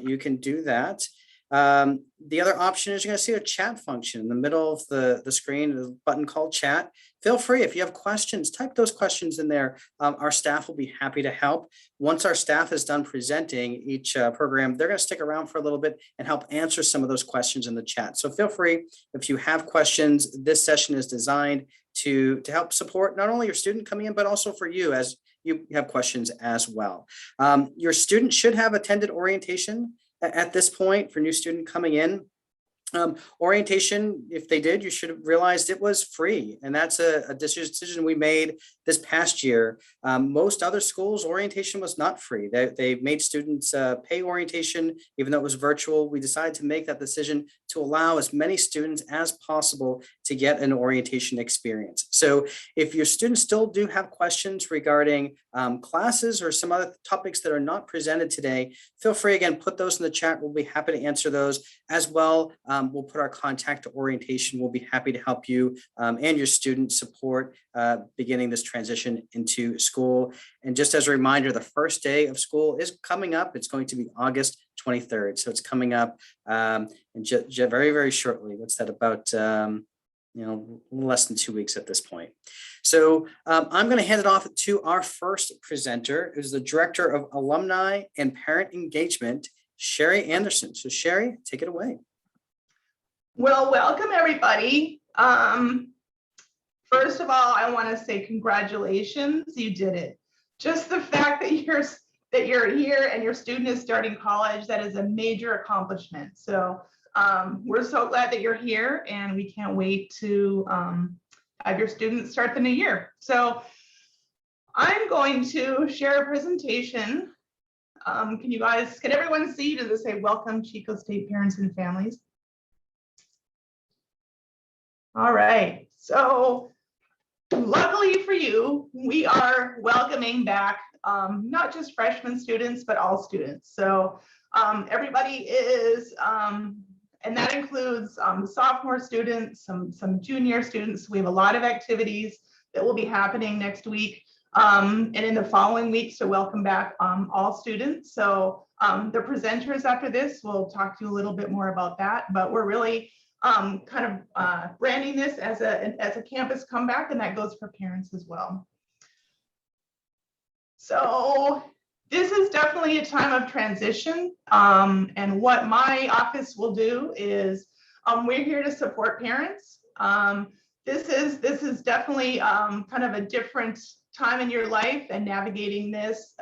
you can do that. The other option is you're going to see a chat function in the middle of the screen, a button called chat. Feel free, if you have questions, type those questions in there. Our staff will be happy to help. Once our staff is done presenting each program, they're going to stick around for a little bit and help answer some of those questions in the chat. So feel free, if you have questions. This session is designed to help support not only your student coming in, but also for you as you have questions as well. Your student should have attended orientation at this point for new student coming in. Orientation, if they did, you should have realized it was free. And that's a decision we made this past year. Most other schools, orientation was not free. They made students pay orientation, even though it was virtual. We decided to make that decision to allow as many students as possible to get an orientation experience. So if your students still do have questions regarding classes or some other topics that are not presented today, feel free, again, put those in the chat. We'll be happy to answer those as well. We'll put our contact to orientation. We'll be happy to help you and your student support beginning this transition into school. And just as a reminder, the first day of school is coming up. It's going to be August 23rd. So it's coming up very, very shortly. What's that, about less than 2 weeks at this point. So I'm going to hand it off to our first presenter, who's the Director of Alumni and Parent Engagement, Sherry Anderson. So Sherry, take it away. Well, welcome everybody. First of all, I want to say congratulations, you did it. Just the fact that you're here and your student is starting college, that is a major accomplishment. So we're so glad that you're here, and we can't wait to have your students start the new year. So I'm going to share a presentation. Can everyone see? Does it say welcome Chico State parents and families? All right, so luckily for you, we are welcoming back not just freshman students, but all students. So everybody is, and that includes sophomore students, some junior students. We have a lot of activities that will be happening next week and in the following weeks to welcome back all students. So the presenters after this will talk to you a little bit more about that, but we're really kind of branding this as a campus comeback, and that goes for parents as well. So this is definitely a time of transition, and what my office will do is we're here to support parents. This is definitely kind of a different time in your life, and navigating this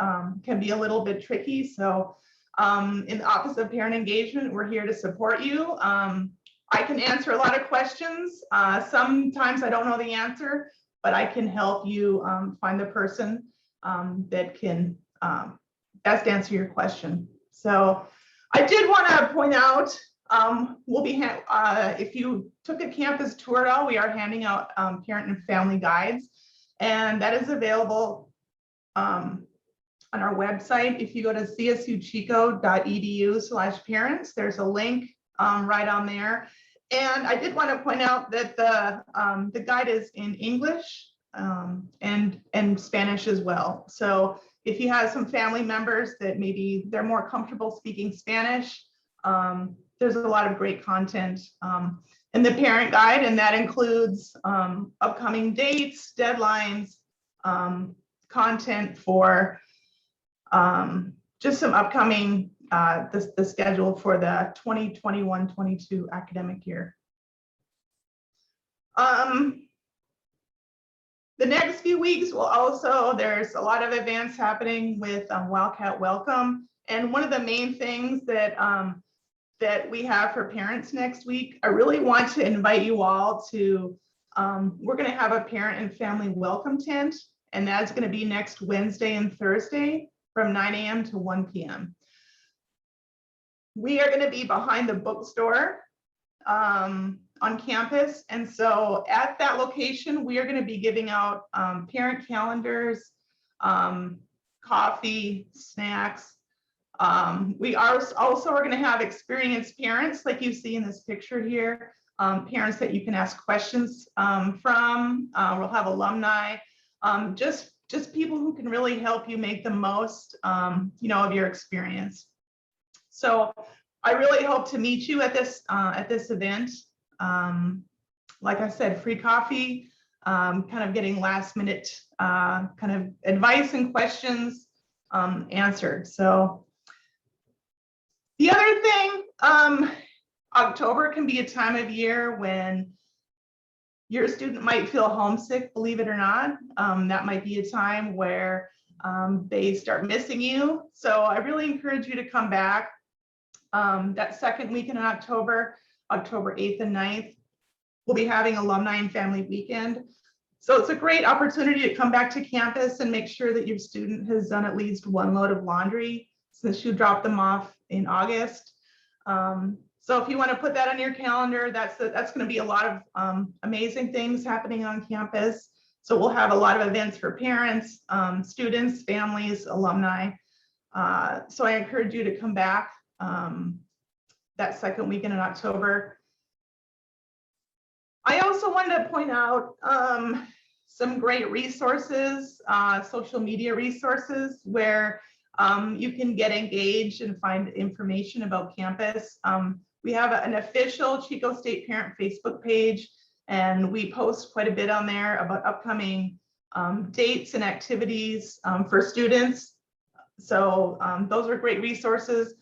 can be a little bit tricky. So in the Office of Parent Engagement, we're here to support you. I can answer a lot of questions. Sometimes I don't know the answer, but I can help you find the person that can best answer your question. So I did want to point out, we'll be, if you took a campus tour at all, we are handing out parent and family guides, and that is available on our website. If you go to csuchico.edu/parents, there's a link right on there. And I did want to point out that the guide is in English and Spanish as well. So if you have some family members that maybe they're more comfortable speaking Spanish, there's a lot of great content in the parent guide, and that includes upcoming dates, deadlines, content for just some upcoming the schedule for the 2021-22 academic year. The next few weeks will also, there's a lot of events happening with Wildcat Welcome, and one of the main things that that we have for parents next week, I really want to invite you all to, we're going to have a parent and family welcome tent, and that's going to be next Wednesday and Thursday from 9 a.m. to 1 p.m. We are going to be behind the bookstore on campus. And so at that location, we are going to be giving out parent calendars, coffee, snacks. We are also going to have experienced parents like you see in this picture here, parents that you can ask questions from. We'll have alumni, just people who can really help you make the most of your experience. So I really hope to meet you at this event. Like I said, free coffee, kind of getting last minute kind of advice and questions answered. So the other thing, October can be a time of year when your student might feel homesick, believe it or not. That might be a time where they start missing you. So I really encourage you to come back that second weekend in October, October 8th and 9th. We'll be having Alumni and Family Weekend. So it's a great opportunity to come back to campus and make sure that your student has done at least one load of laundry since you dropped them off in August. So if you want to put that on your calendar, that's going to be a lot of amazing things happening on campus. So we'll have a lot of events for parents, students, families, alumni. So I encourage you to come back that second weekend in October. I also wanted to point out some great resources, social media resources where you can get engaged and find information about campus. We have an official Chico State Parent Facebook page, and we post quite a bit on there about upcoming dates and activities for students. So those are great resources.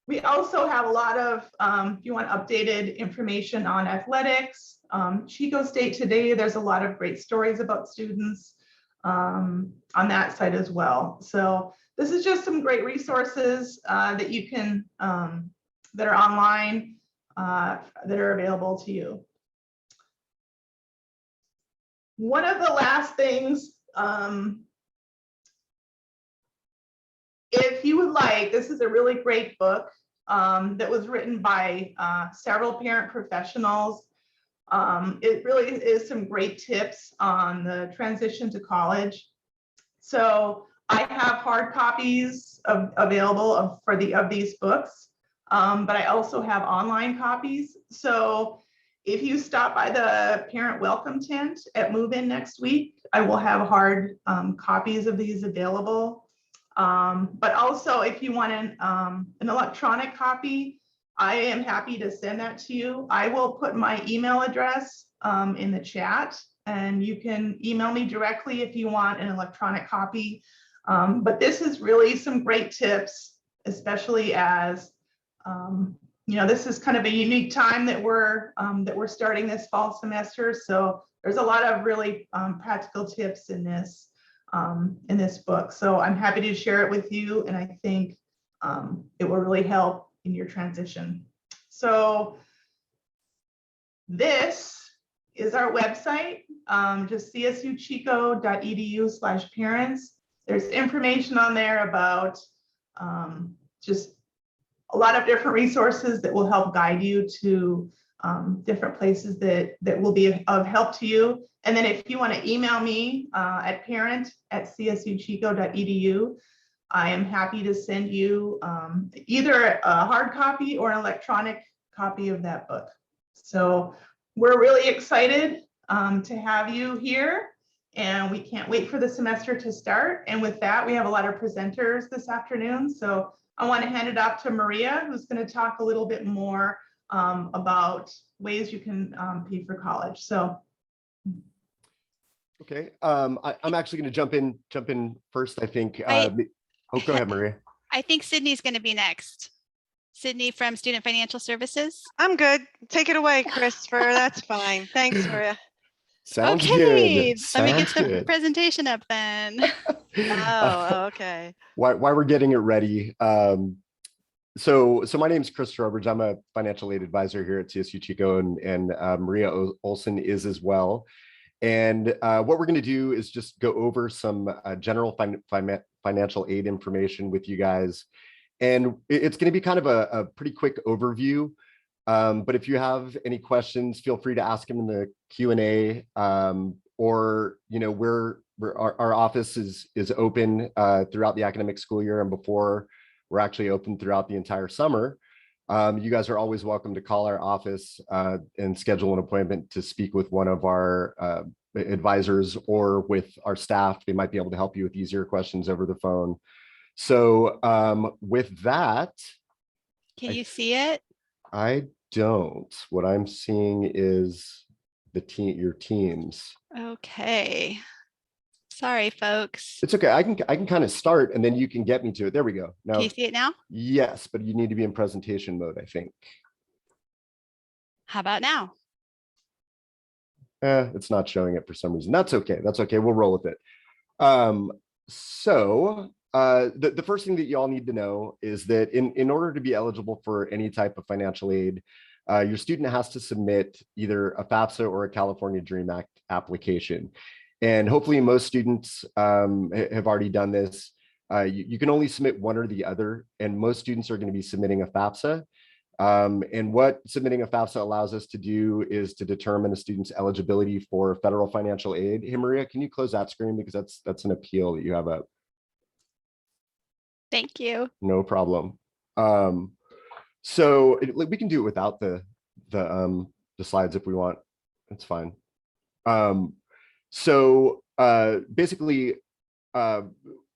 We also have a lot of, if you want updated information on athletics, Chico State Today, there's a lot of great stories about students on that site as well. So this is just some great resources that you can, that are online, that are available to you. One of the last things, if you would like, this is a really great book that was written by several parent professionals. It really is some great tips on the transition to college. So I have hard copies available of these books, but I also have online copies. So if you stop by the parent welcome tent at move-in next week, I will have hard copies of these available. But also if you want an electronic copy, I am happy to send that to you. I will put my email address in the chat, and you can email me directly if you want an electronic copy. But this is really some great tips, especially as you know, this is kind of a unique time that we're starting this fall semester. So there's a lot of really practical tips in this book. So I'm happy to share it with you, and I think it will really help in your transition. So this is our website, just csuchico.edu/parents. There's information on there about just a lot of different resources that will help guide you to different places that will be of help to you. And then if you want to email me at parent@csuchico.edu, I am happy to send you either a hard copy or an electronic copy of that book. So we're really excited to have you here, and we can't wait for the semester to start. And with that, we have a lot of presenters this afternoon. So I want to hand it off to Maria, who's going to talk a little bit more about ways you can pay for college. So. Okay, I'm actually going to jump in first. I think. Oh, go ahead, Maria. I think Sydney's going to be next. Sydney from Student Financial Services. I'm good. Take it away, Christopher. That's fine. Thanks, Maria. Sounds Okay, good. let me get the good. presentation up then. Oh, okay. While we're getting it ready, so my name is Chris Roberts. I'm a financial aid advisor here at CSU Chico, and Maria Olson is as well. And what we're going to do is just go over some general financial aid information with you guys. And it's going to be kind of a pretty quick overview. But if you have any questions, feel free to ask them in the Q&A, or, you know, our office is open throughout the academic school year, and before we're actually open throughout the entire summer. You guys are always welcome to call our office and schedule an appointment to speak with one of our advisors or with our staff. They might be able to help you with easier questions over the phone. So with that, Can you see it? I don't. What I'm seeing is your teams. Okay. Sorry, folks. It's okay. I can kind of start and then you can get me to it. There we go. Can Now, you see it now? yes, but you need to be in presentation mode, I think. How about now? It's not showing it for some reason. That's okay. That's okay. We'll roll with it. The first thing that you all need to know is that in order to be eligible for any type of financial aid, your student has to submit either a FAFSA or a California DREAM Act application. And hopefully most students have already done this. You can only submit one or the other, and most students are going to be submitting a FAFSA. And what submitting a FAFSA allows us to do is to determine a student's eligibility for federal financial aid. Hey, Maria, can you close that screen because that's an appeal that you have up? Thank you. No problem. So we can do it without the slides if we want. It's fine. Basically,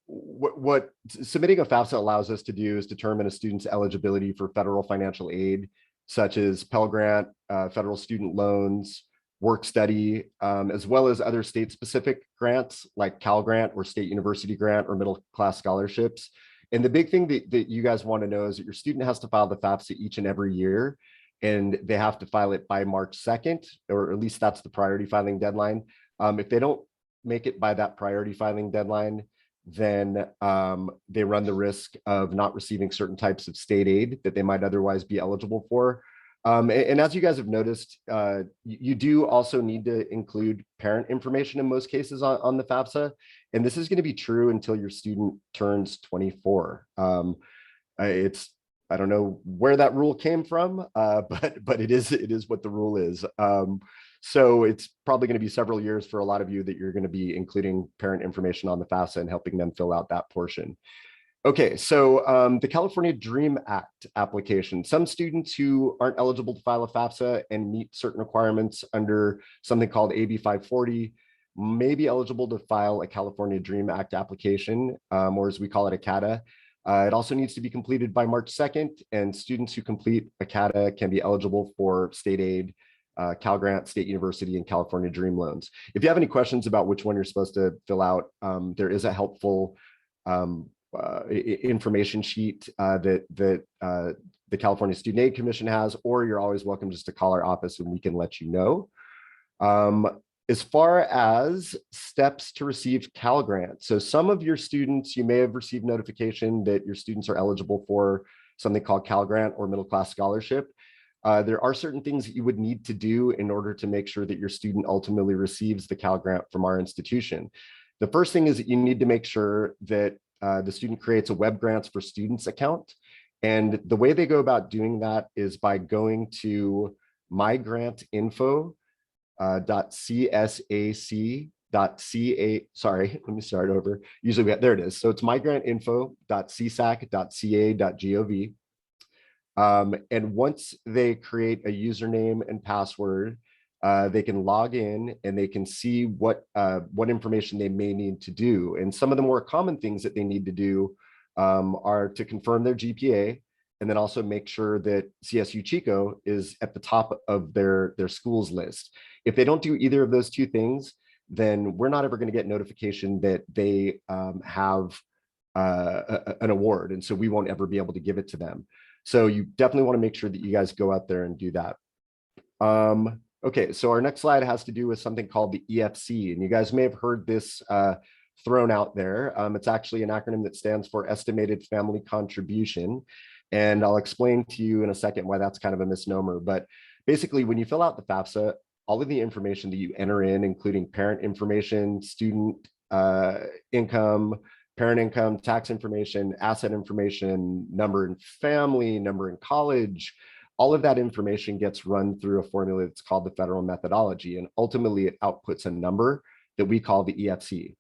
what submitting a FAFSA allows us to do is determine a student's eligibility for federal financial aid, such as Pell Grant, federal student loans, work study, as well as other state-specific grants like Cal Grant or State University Grant or middle class scholarships. And the big thing that you guys want to know is that your student has to file the FAFSA each and every year, and they have to file it by March 2nd, or at least that's the priority filing deadline. If they don't make it by that priority filing deadline, then they run the risk of not receiving certain types of state aid that they might otherwise be eligible for. And as you guys have noticed, you do also need to include parent information in most cases on the FAFSA. And this is going to be true until your student turns 24. I don't know where that rule came from, but it is what the rule is. So it's probably going to be several years for a lot of you that you're going to be including parent information on the FAFSA and helping them fill out that portion. Okay, so the California DREAM Act application. Some students who aren't eligible to file a FAFSA and meet certain requirements under something called AB 540 may be eligible to file a California DREAM Act application, or as we call it, a CATA. It also needs to be completed by March 2nd, and students who complete a CATA can be eligible for state aid, Cal Grant, State University, and California DREAM loans. If you have any questions about which one you're supposed to fill out, there is a helpful information sheet that the California Student Aid Commission has, or you're always welcome just to call our office and we can let you know. As far as steps to receive Cal Grant, so some of your students, you may have received notification that your students are eligible for something called Cal Grant or middle class scholarship. There are certain things that you would need to do in order to make sure that your student ultimately receives the Cal Grant from our institution. The first thing is that you need to make sure that the student creates a Web Grants for Students account. And the way they go about doing that is by going to mygrantinfo.csac.ca. Sorry, let me start over. Usually there it is. So it's mygrantinfo.csac.ca.gov. And once they create a username and password, they can log in and they can see what information they may need to do. And some of the more common things that they need to do are to confirm their GPA, and then also make sure that CSU Chico is at the top of their schools list. If they don't do either of those two things, then we're not ever going to get notification that they have an award. And so we won't ever be able to give it to them. So you definitely want to make sure that you guys go out there and do that. Okay, so our next slide has to do with something called the EFC, and you guys may have heard this thrown out there. It's actually an acronym that stands for Estimated Family Contribution, and I'll explain to you in a second why that's kind of a misnomer. But basically, when you fill out the FAFSA, all of the information that you enter in, including parent information, student income, parent income, tax information, asset information, number in family, number in college, all of that information gets run through a formula that's called the federal methodology. And ultimately it outputs a number that we call the EFC.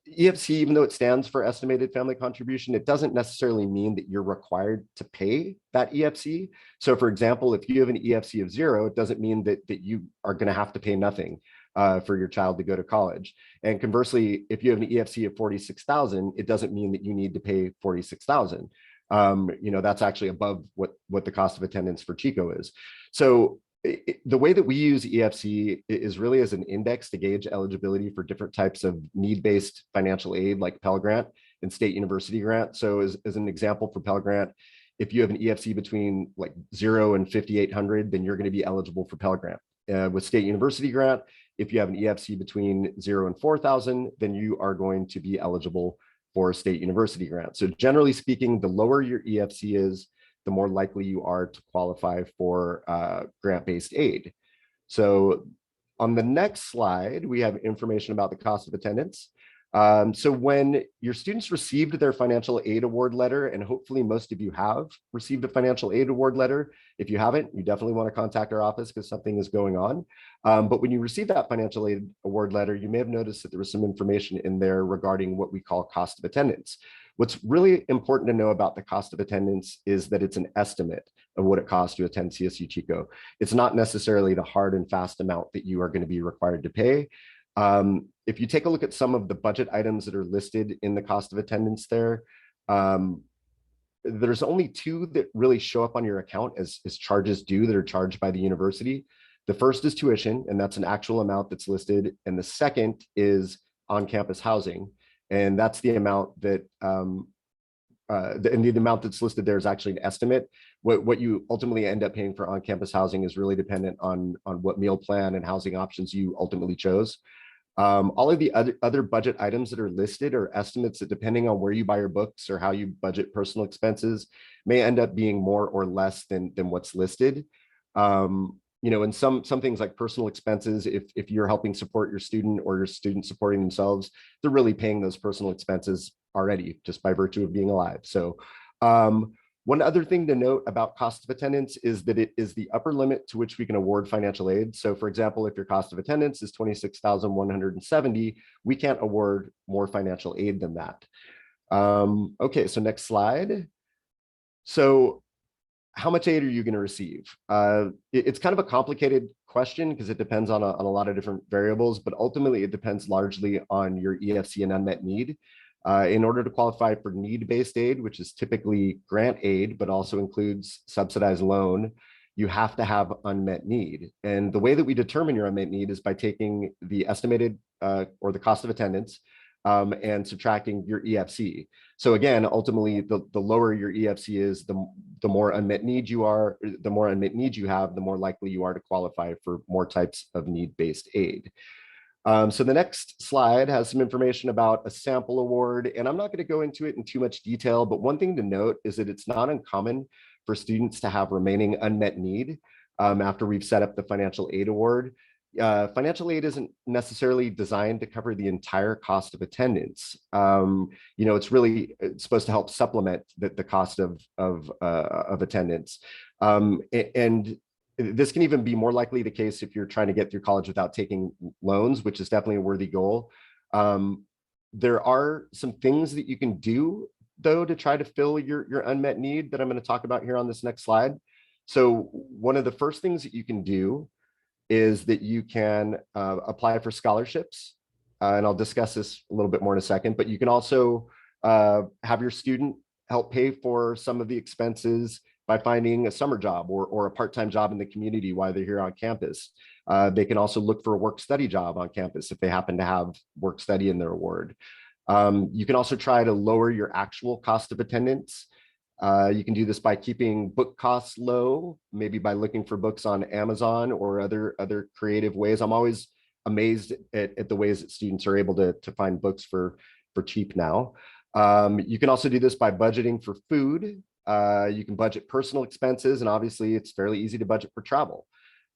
EFC, even though it stands for estimated family contribution, it doesn't necessarily mean that you're required to pay that EFC. So for example, if you have an EFC of 0, it doesn't mean that you are going to have to pay nothing. for your child to go to college. And conversely, if you have an EFC of 46,000, it doesn't mean that you need to pay 46,000. That's actually above what the cost of attendance for Chico is. So the way that we use EFC is really as an index to gauge eligibility for different types of need-based financial aid like Pell Grant and state university grant. So as an example for Pell Grant, if you have an EFC between like 0 and 5,800, then you're going to be eligible for Pell Grant. With state university grant, if you have an EFC between 0 and 4,000, then you are going to be eligible for state university grant. So generally speaking, the lower your EFC is, the more likely you are to qualify for grant-based aid. So on the next slide, we have information about the cost of attendance. So when your students received their financial aid award letter, and hopefully most of you have received a financial aid award letter, if you haven't, you definitely want to contact our office because something is going on. But when you receive that financial aid award letter, you may have noticed that there was some information in there regarding what we call cost of attendance. What's really important to know about the cost of attendance is that it's an estimate of what it costs to attend CSU Chico. It's not necessarily the hard and fast amount that you are going to be required to pay. If you take a look at some of the budget items that are listed in the cost of attendance there, there's only 2 that really show up on your account as charges due that are charged by the university. The first is tuition, and that's an actual amount that's listed. And the second is on-campus housing. And that's the amount that, the amount that's listed there is actually an estimate. What you ultimately end up paying for on-campus housing is really dependent on what meal plan and housing options you ultimately chose. All of the other budget items that are listed are estimates that, depending on where you buy your books or how you budget personal expenses, may end up being more or less than what's listed. And some things like personal expenses, if you're helping support your student or your student supporting themselves, they're really paying those personal expenses already just by virtue of being alive. So one other thing to note about cost of attendance is that it is the upper limit to which we can award financial aid. So for example, if your cost of attendance is $26,170, we can't award more financial aid than that. Okay, so next slide. So how much aid are you going to receive? It's kind of a complicated question because it depends on a lot of different variables, but ultimately it depends largely on your EFC and unmet need. In order to qualify for need-based aid, which is typically grant aid, but also includes subsidized loan, you have to have unmet need. And the way that we determine your unmet need is by taking the estimated or the cost of attendance and subtracting your EFC. So again, ultimately, the lower your EFC is, the more unmet need you are, the more unmet need you have, the more likely you are to qualify for more types of need-based aid. So the next slide has some information about a sample award, and I'm not going to go into it in too much detail, but one thing to note is that it's not uncommon for students to have remaining unmet need after we've set up the financial aid award. Financial aid isn't necessarily designed to cover the entire cost of attendance. It's really supposed to help supplement the cost of attendance. And this can even be more likely the case if you're trying to get through college without taking loans, which is definitely a worthy goal. There are some things that you can do, though, to try to fill your unmet need that I'm going to talk about here on this next slide. So one of the first things that you can do is that you can apply for scholarships. And I'll discuss this a little bit more in a second, but you can also have your student help pay for some of the expenses by finding a summer job or a part-time job in the community while they're here on campus. They can also look for a work-study job on campus if they happen to have work-study in their award. You can also try to lower your actual cost of attendance. You can do this by keeping book costs low, maybe by looking for books on Amazon or other creative ways. I'm always amazed at the ways that students are able to find books for cheap now. You can also do this by budgeting for food. You can budget personal expenses, and obviously it's fairly easy to budget for travel.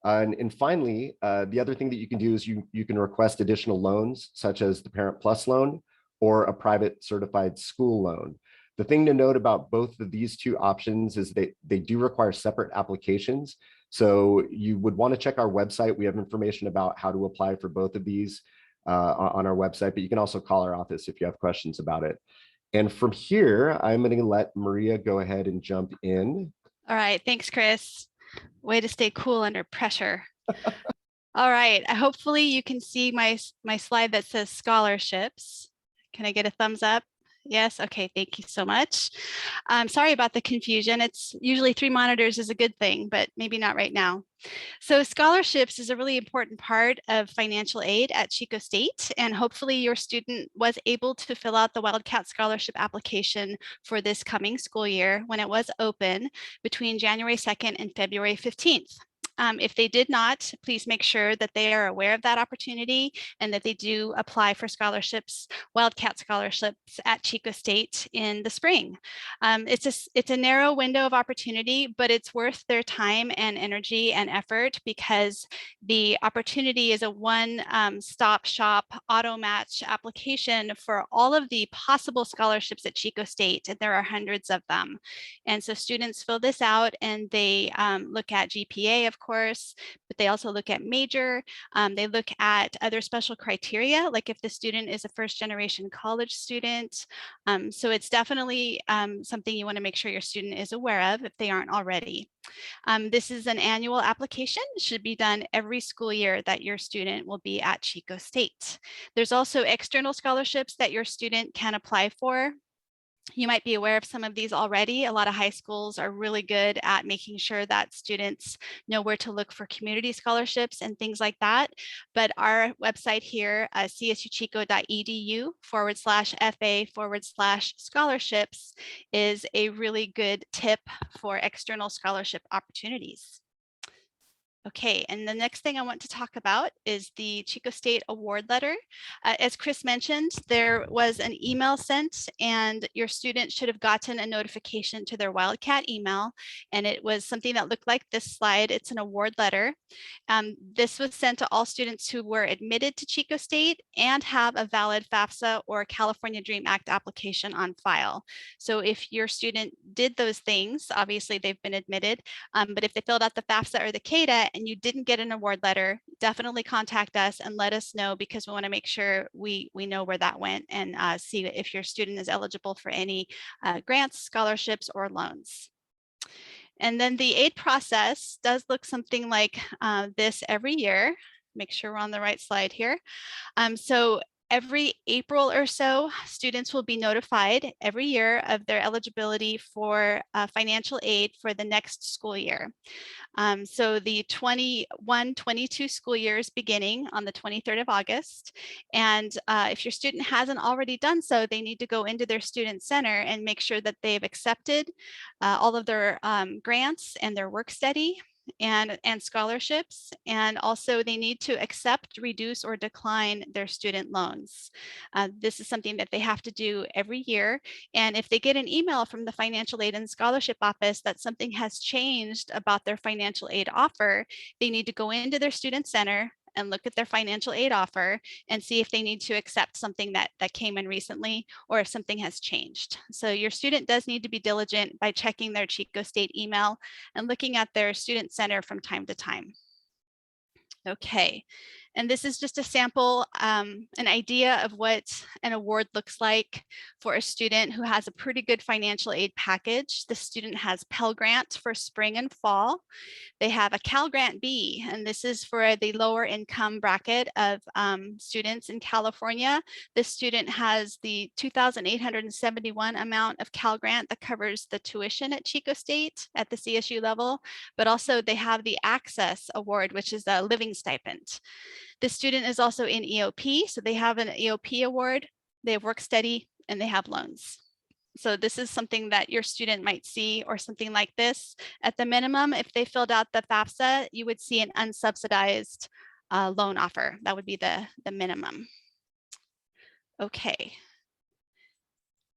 And finally, the other thing that you can do is you can request additional loans, such as the Parent Plus loan or a private certified school loan. The thing to note about both of these two options is they do require separate applications. So you would want to check our website. We have information about how to apply for both of these on our website, but you can also call our office if you have questions about it. And from here, I'm going to let Maria go ahead and jump in. All right, thanks, Chris. Way to stay cool under pressure. All right, hopefully you can see my slide that says scholarships. Can I get a thumbs up? Yes, okay, thank you so much. Sorry about the confusion. It's usually 3 monitors is a good thing, but maybe not right now. So scholarships is a really important part of financial aid at Chico State, and hopefully your student was able to fill out the Wildcat Scholarship application for this coming school year when it was open between January 2nd and February 15th. If they did not, please make sure that they are aware of that opportunity and that they do apply for scholarships, Wildcat scholarships at Chico State in the spring. It's a narrow window of opportunity, but it's worth their time and energy and effort because the opportunity is a one-stop shop auto match application for all of the possible scholarships at Chico State, and there are hundreds of them. And so students fill this out and they look at GPA, of course, but they also look at major. They look at other special criteria, like if the student is a first-generation college student. So it's definitely something you want to make sure your student is aware of if they aren't already. This is an annual application. It should be done every school year that your student will be at Chico State. There's also external scholarships that your student can apply for. You might be aware of some of these already. A lot of high schools are really good at making sure that students know where to look for community scholarships and things like that. But our website here, csuchico.edu/FA/scholarships is a really good tip for external scholarship opportunities. Okay, and the next thing I want to talk about is the Chico State Award Letter. As Chris mentioned, there was an email sent and your student should have gotten a notification to their Wildcat email, and it was something that looked like this slide. It's an award letter. This was sent to all students who were admitted to Chico State and have a valid Fafsa or California Dream Act application on file. So if your student did those things, obviously they've been admitted, but if they filled out the Fafsa or the CADA and you didn't get an award letter, definitely contact us and let us know because we want to make sure we know where that went and see if your student is eligible for any grants, scholarships, or loans. And then the aid process does look something like this every year. Make sure we're on the right slide here. So every April or so, students will be notified every year of their eligibility for financial aid for the next school year. So the 21-22 school year is beginning on the 23rd of August. And if your student hasn't already done so, they need to go into their student center and make sure that they've accepted all of their grants and their work study and scholarships. And also they need to accept, reduce, or decline their student loans. This is something that they have to do every year. And if they get an email from the Financial Aid and Scholarship Office that something has changed about their financial aid offer, they need to go into their student center and look at their financial aid offer and see if they need to accept something that came in recently or if something has changed. So your student does need to be diligent by checking their Chico State email and looking at their student center from time to time. Okay, and this is just a sample, an idea of what an award looks like for a student who has a pretty good financial aid package. The student has Pell Grant for spring and fall. They have a Cal Grant B, and this is for the lower income bracket of students in California. This student has the $2,871 amount of Cal Grant that covers the tuition at Chico State at the CSU level, but also they have the Access Award, which is a living stipend. The student is also in EOP, so they have an EOP award, they have work study, and they have loans. So this is something that your student might see, or something like this. At the minimum, if they filled out the FAFSA, you would see an unsubsidized loan offer. That would be the minimum. Okay.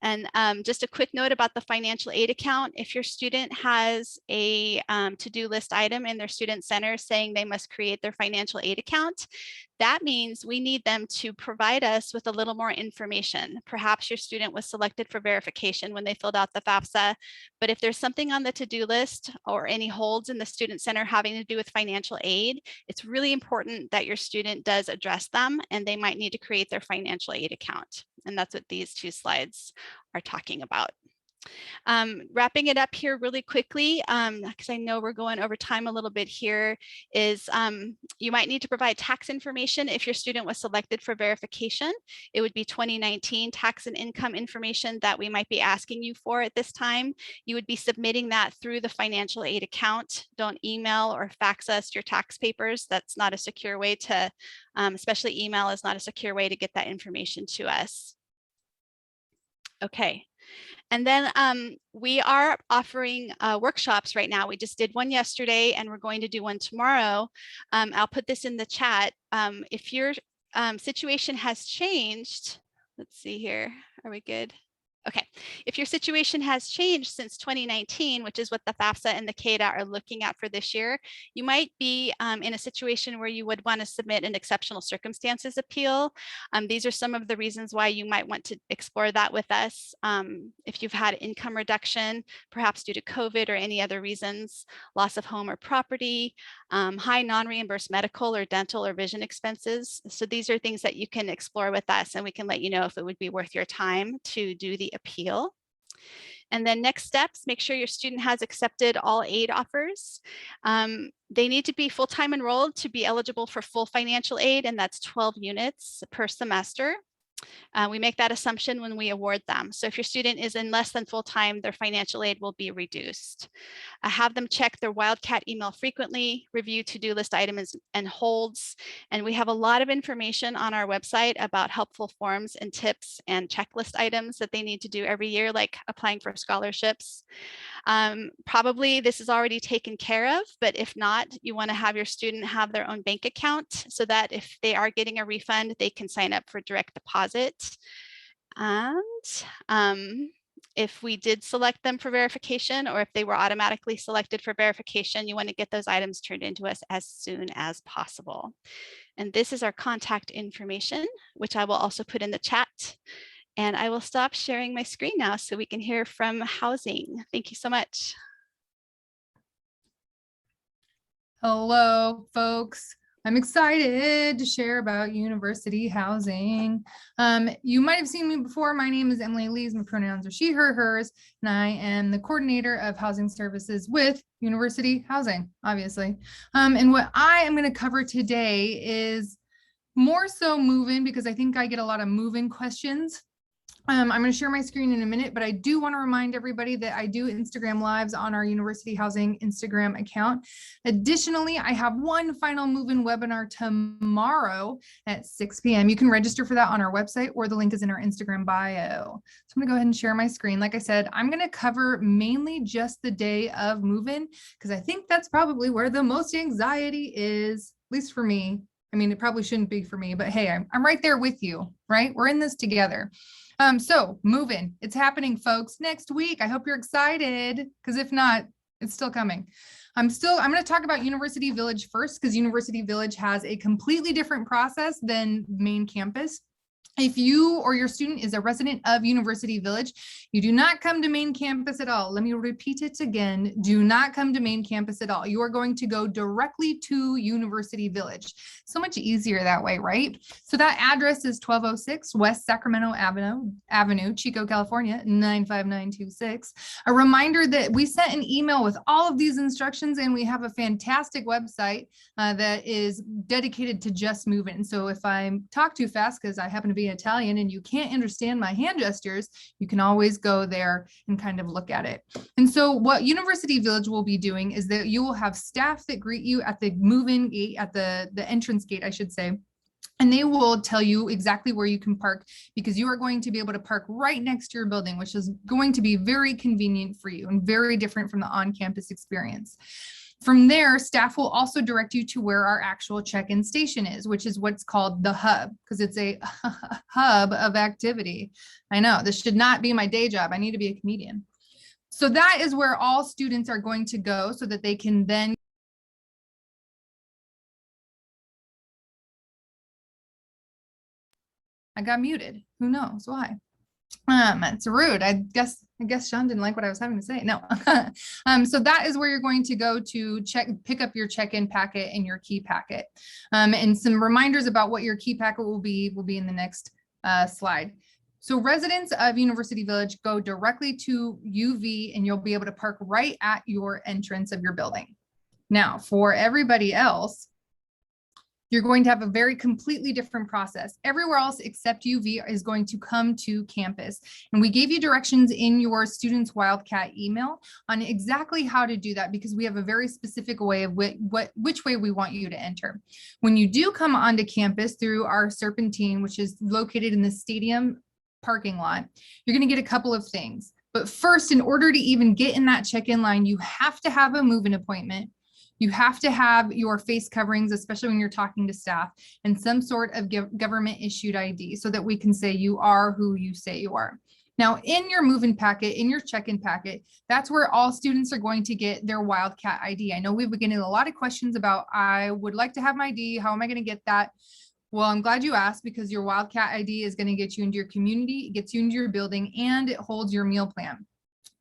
And just a quick note about the financial aid account. If your student has a to-do list item in their student center saying they must create their financial aid account, that means we need them to provide us with a little more information. Perhaps your student was selected for verification when they filled out the FAFSA, but if there's something on the to-do list or any holds in the student center having to do with financial aid, it's really important that your student does address them, and they might need to create their financial aid account. And that's what these two slides are talking about. Wrapping it up here really quickly, because I know we're going over time a little bit here, is you might need to provide tax information if your student was selected for verification. It would be 2019 tax and income information that we might be asking you for at this time. You would be submitting that through the financial aid account. Don't email or fax us your tax papers. That's not a secure way to, especially email is not a secure way to get that information to us. Okay. And then we are offering workshops right now. We just did one yesterday and we're going to do one tomorrow. I'll put this in the chat. If your situation has changed, let's see here, are we good? Okay, if your situation has changed since 2019, which is what the Fafsa and the CADA are looking at for this year, you might be in a situation where you would want to submit an exceptional circumstances appeal. These are some of the reasons why you might want to explore that with us. If you've had income reduction, perhaps due to COVID or any other reasons, loss of home or property, high non-reimbursed medical or dental or vision expenses. So these are things that you can explore with us and we can let you know if it would be worth your time to do the appeal. And then next steps, make sure your student has accepted all aid offers. They need to be full-time enrolled to be eligible for full financial aid, and that's 12 units per semester. We make that assumption when we award them. So if your student is in less than full-time, their financial aid will be reduced. Have them check their Wildcat email frequently, review to-do list items and holds. And we have a lot of information on our website about helpful forms and tips and checklist items that they need to do every year, like applying for scholarships. Probably this is already taken care of, but if not, you want to have your student have their own bank account so that if they are getting a refund, they can sign up for direct deposit. And if we did select them for verification, or if they were automatically selected for verification, you want to get those items turned into us as soon as possible. And this is our contact information, which I will also put in the chat. And I will stop sharing my screen now so we can hear from housing. Thank you so much. Hello, folks. I'm excited to share about university housing. You might have seen me before. My name is Emily Lees. My pronouns are she, her, hers, and I am the coordinator of housing services with university housing, obviously. And what I am going to cover today is more so move-in, because I think I get a lot of move-in questions. I'm going to share my screen in a minute, but I do want to remind everybody that I do Instagram lives on our University Housing Instagram account. Additionally, I have one final move-in webinar tomorrow at 6 p.m. You can register for that on our website, or the link is in our Instagram bio. So I'm going to go ahead and share my screen. Like I said, I'm going to cover mainly just the day of move-in, because I think that's probably where the most anxiety is, at least for me. I mean, it probably shouldn't be for me, but hey, I'm right there with you, right? We're in this together. So move-in, it's happening, folks, next week. I hope you're excited, because if not, it's still coming. I'm going to talk about University Village first, because University Village has a completely different process than main campus. If you or your student is a resident of University Village, you do not come to main campus at all. Let me repeat it again. Do not come to main campus at all. You are going to go directly to University Village. So much easier that way, right? So that address is 1206 West Sacramento Avenue, Chico, California, 95926. A reminder that we sent an email with all of these instructions, and we have a fantastic website that is dedicated to just move-in. So if I talk too fast, because I happen to be Italian and you can't understand my hand gestures, you can always go there and kind of look at it. And so what University Village will be doing is that you will have staff that greet you at the move-in gate, at the entrance gate, I should say. And they will tell you exactly where you can park, because you are going to be able to park right next to your building, which is going to be very convenient for you and very different from the on-campus experience. From there, staff will also direct you to where our actual check-in station is, which is what's called the hub, because it's a hub of activity. I know this should not be my day job. I need to be a comedian. So that is where all students are going to go so that they can then. I got muted. Who knows why? It's rude. I guess Sean didn't like what I was having to say. No. So that is where you're going to go to pick up your check-in packet and your key packet. And some reminders about what your key packet will be in the next slide. So residents of University Village go directly to UV and you'll be able to park right at your entrance of your building. Now, for everybody else, you're going to have a very completely different process. Everywhere else except UV is going to come to campus. And we gave you directions in your students Wildcat email on exactly how to do that, because we have a very specific way of which way we want you to enter. When you do come onto campus through our Serpentine, which is located in the stadium parking lot, you're going to get a couple of things. But first, in order to even get in that check-in line, you have to have a move-in appointment. You have to have your face coverings, especially when you're talking to staff, and some sort of government issued ID so that we can say you are who you say you are. Now, in your move-in packet, in your check-in packet, that's where all students are going to get their Wildcat ID. I know we've been getting a lot of questions about, I would like to have my ID. How am I going to get that? Well, I'm glad you asked, because your Wildcat ID is going to get you into your community, it gets you into your building, and it holds your meal plan.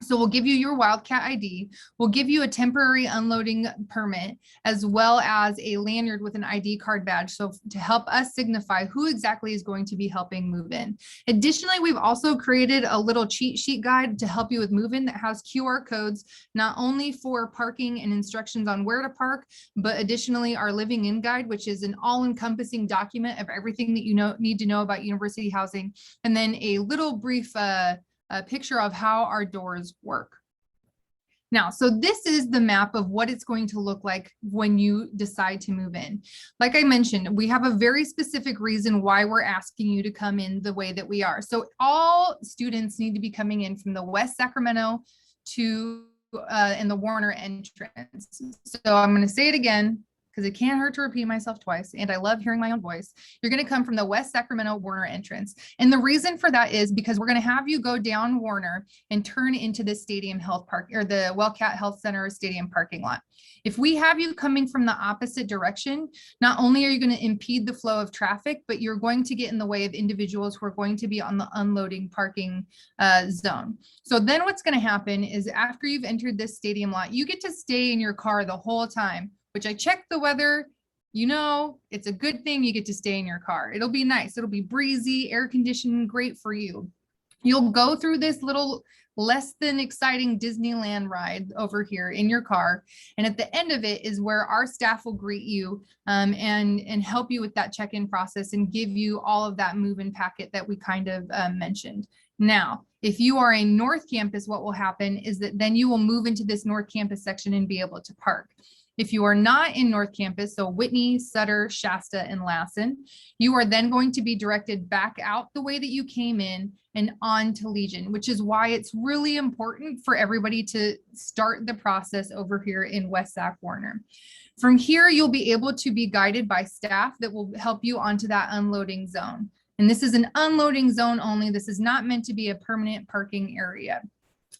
So we'll give you your Wildcat ID. We'll give you a temporary unloading permit, as well as a lanyard with an ID card badge. So to help us signify who exactly is going to be helping move in. Additionally, we've also created a little cheat sheet guide to help you with move in that has QR codes, not only for parking and instructions on where to park, but additionally our living in guide, which is an all-encompassing document of everything that you need to know about university housing. And then a little brief a picture of how our doors work. Now, so this is the map of what it's going to look like when you decide to move in. Like I mentioned, we have a very specific reason why we're asking you to come in the way that we are. So all students need to be coming in from the West Sacramento to in the Warner entrance. So I'm going to say it again, because it can't hurt to repeat myself twice, and I love hearing my own voice. You're going to come from the West Sacramento Warner entrance. And the reason for that is because we're going to have you go down Warner and turn into the Stadium Health Park, or the Wildcat Health Center Stadium parking lot. If we have you coming from the opposite direction, not only are you going to impede the flow of traffic, but you're going to get in the way of individuals who are going to be on the unloading parking zone. So then what's going to happen is, after you've entered this stadium lot, you get to stay in your car the whole time, which I checked the weather. You know, it's a good thing you get to stay in your car. It'll be nice. It'll be breezy, air conditioned, great for you. You'll go through this little less than exciting Disneyland ride over here in your car. And at the end of it is where our staff will greet you and help you with that check-in process and give you all of that move-in packet that we kind of mentioned. Now, if you are a North Campus, what will happen is that then you will move into this North Campus section and be able to park. If you are not in North Campus, so Whitney, Sutter, Shasta, and Lassen, you are then going to be directed back out the way that you came in and on to Legion, which is why it's really important for everybody to start the process over here in West Sac Warner. From here, you'll be able to be guided by staff that will help you onto that unloading zone. And this is an unloading zone only. This is not meant to be a permanent parking area.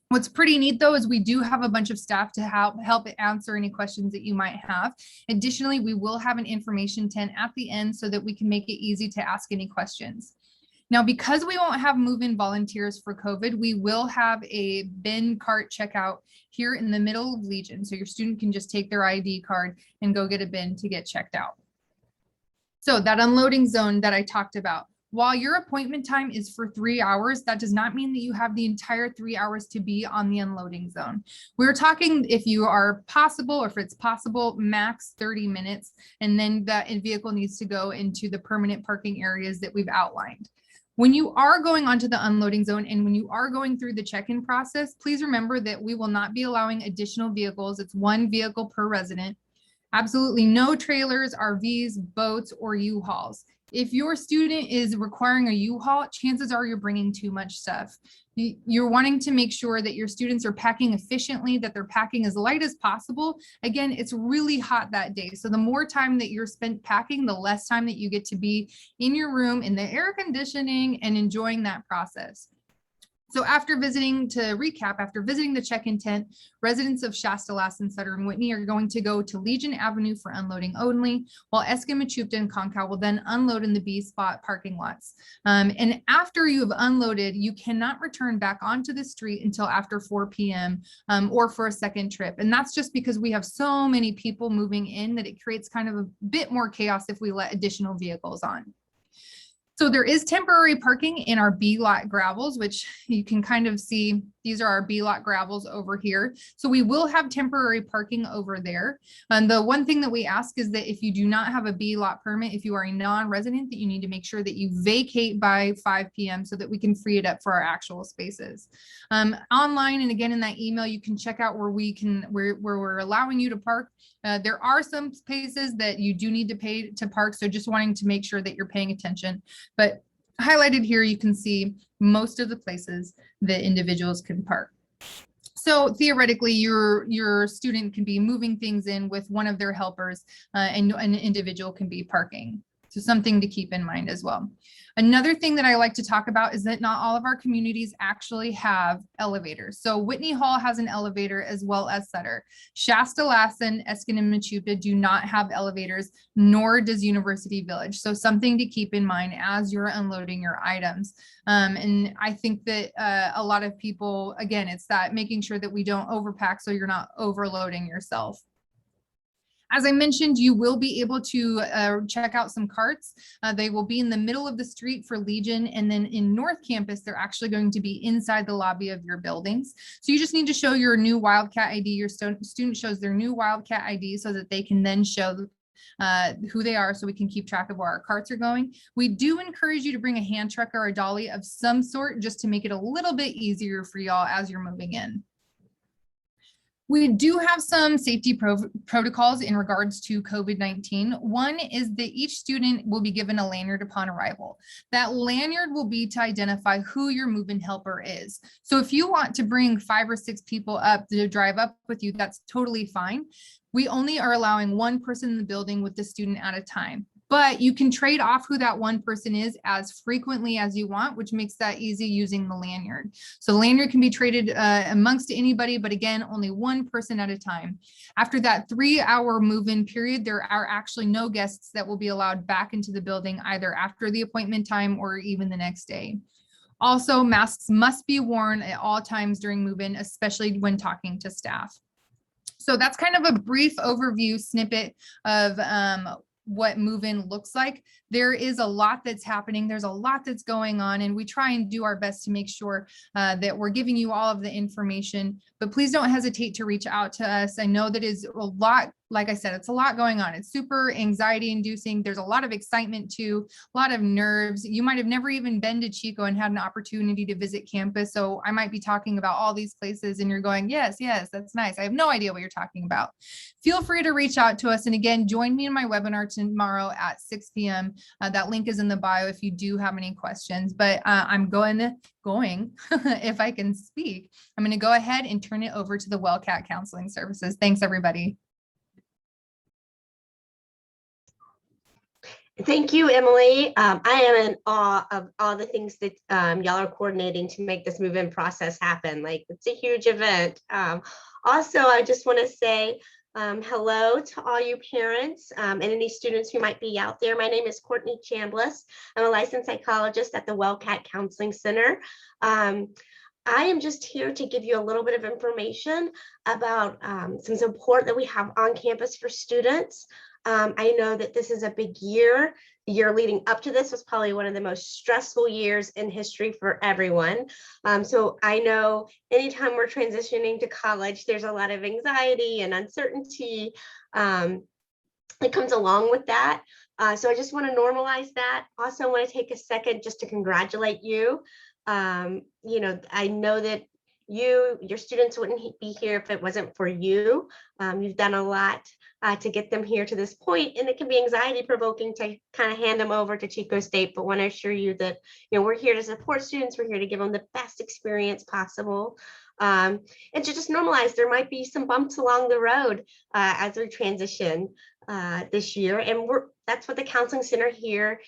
What's pretty neat, though, is we do have a bunch of staff to help answer any questions that you might have. Additionally, we will have an information tent at the end so that we can make it easy to ask any questions. Now, because we won't have move-in volunteers for COVID, we will have a bin cart checkout here in the middle of Legion. So your student can just take their ID card and go get a bin to get checked out. So that unloading zone that I talked about, while your appointment time is for 3 hours, that does not mean that you have the entire 3 hours to be on the unloading zone. We're talking, if you are possible, or if it's possible, max 30 minutes, and then that vehicle needs to go into the permanent parking areas that we've outlined. When you are going onto the unloading zone and when you are going through the check-in process, please remember that we will not be allowing additional vehicles. It's one vehicle per resident. Absolutely no trailers, RVs, boats, or U-Hauls. If your student is requiring a U-Haul, chances are you're bringing too much stuff. You're wanting to make sure that your students are packing efficiently, that they're packing as light as possible. Again, it's really hot that day. So the more time that you're spent packing, the less time that you get to be in your room in the air conditioning and enjoying that process. So after visiting, to recap, after visiting the check-in tent, residents of Shasta, Lassen, Sutter, and Whitney are going to go to Legion Avenue for unloading only, while Escamachupta and Concal will then unload in the B spot parking lots. And after you have unloaded, you cannot return back onto the street until after 4 p.m. Or for a second trip. And that's just because we have so many people moving in that it creates kind of a bit more chaos if we let additional vehicles on. So there is temporary parking in our B lot gravels, which you can kind of see. These are our B lot gravels over here. So we will have temporary parking over there. And the one thing that we ask is that if you do not have a B lot permit, if you are a non-resident, that you need to make sure that you vacate by 5 p.m. so that we can free it up for our actual spaces. Online, and again, in that email, you can check out where we're allowing you to park. There are some spaces that you do need to pay to park. So just wanting to make sure that you're paying attention. But highlighted here, you can see most of the places that individuals can park. So theoretically, your student can be moving things in with one of their helpers, and an individual can be parking. So something to keep in mind as well. Another thing that I like to talk about is that not all of our communities actually have elevators. So Whitney Hall has an elevator as well as Sutter. Shasta, Lassen, Eskin, and Machuca do not have elevators, nor does University Village. So something to keep in mind as you're unloading your items. And I think that a lot of people, again, it's that making sure that we don't overpack so you're not overloading yourself. As I mentioned, you will be able to check out some carts. They will be in the middle of the street for Legion, and then in North Campus, they're actually going to be inside the lobby of your buildings. So you just need to show your new Wildcat ID. Your student shows their new Wildcat ID so that they can then show who they are, so we can keep track of where our carts are going. We do encourage you to bring a hand truck or a dolly of some sort just to make it a little bit easier for y'all as you're moving in. We do have some safety protocols in regards to COVID-19. One is that each student will be given a lanyard upon arrival. That lanyard will be to identify who your move-in helper is. So if you want to bring 5 or 6 people up to drive up with you, that's totally fine. We only are allowing one person in the building with the student at a time. But you can trade off who that one person is as frequently as you want, which makes that easy using the lanyard. So the lanyard can be traded amongst anybody, but again, only one person at a time. After that 3-hour move-in period, there are actually no guests that will be allowed back into the building either after the appointment time or even the next day. Also, masks must be worn at all times during move-in, especially when talking to staff. So that's kind of a brief overview snippet of what move-in looks like. There is a lot that's happening. There's a lot that's going on, and we try and do our best to make sure that we're giving you all of the information, but please don't hesitate to reach out to us. I know that is a lot, like I said, it's a lot going on. It's super anxiety inducing. There's a lot of excitement too, a lot of nerves. You might have never even been to Chico and had an opportunity to visit campus. So I might be talking about all these places and you're going, yes, that's nice. I have no idea what you're talking about. Feel free to reach out to us. And again, join me in my webinar tomorrow at 6 p.m. That link is in the bio if you do have any questions, but I'm going, if I can speak, I'm going to go ahead and turn it over to the Wildcat Counseling Services. Thanks, everybody. Thank you, Emily. I am in awe of all the things that y'all are coordinating to make this move-in process happen. Like, it's a huge event. Also, I just want to say hello to all you parents and any students who might be out there. My name is Courtney Chambliss. I'm a licensed psychologist at the Wildcat Counseling Center. I am just here to give you a little bit of information about some support that we have on campus for students. I know that this is a big year. The year leading up to this was probably one of the most stressful years in history for everyone. So I know anytime we're transitioning to college, there's a lot of anxiety and uncertainty that comes along with that. So I just want to normalize that. Also, I want to take a second just to congratulate you. You know, I know that your students wouldn't be here if it wasn't for you. You've done a lot to get them here to this point, and it can be anxiety provoking to kind of hand them over to Chico State, but want to assure you that, you know, we're here to support students. We're here to give them the best experience possible. And to just normalize, there might be some bumps along the road as we transition this year, and that's what the Counseling Center here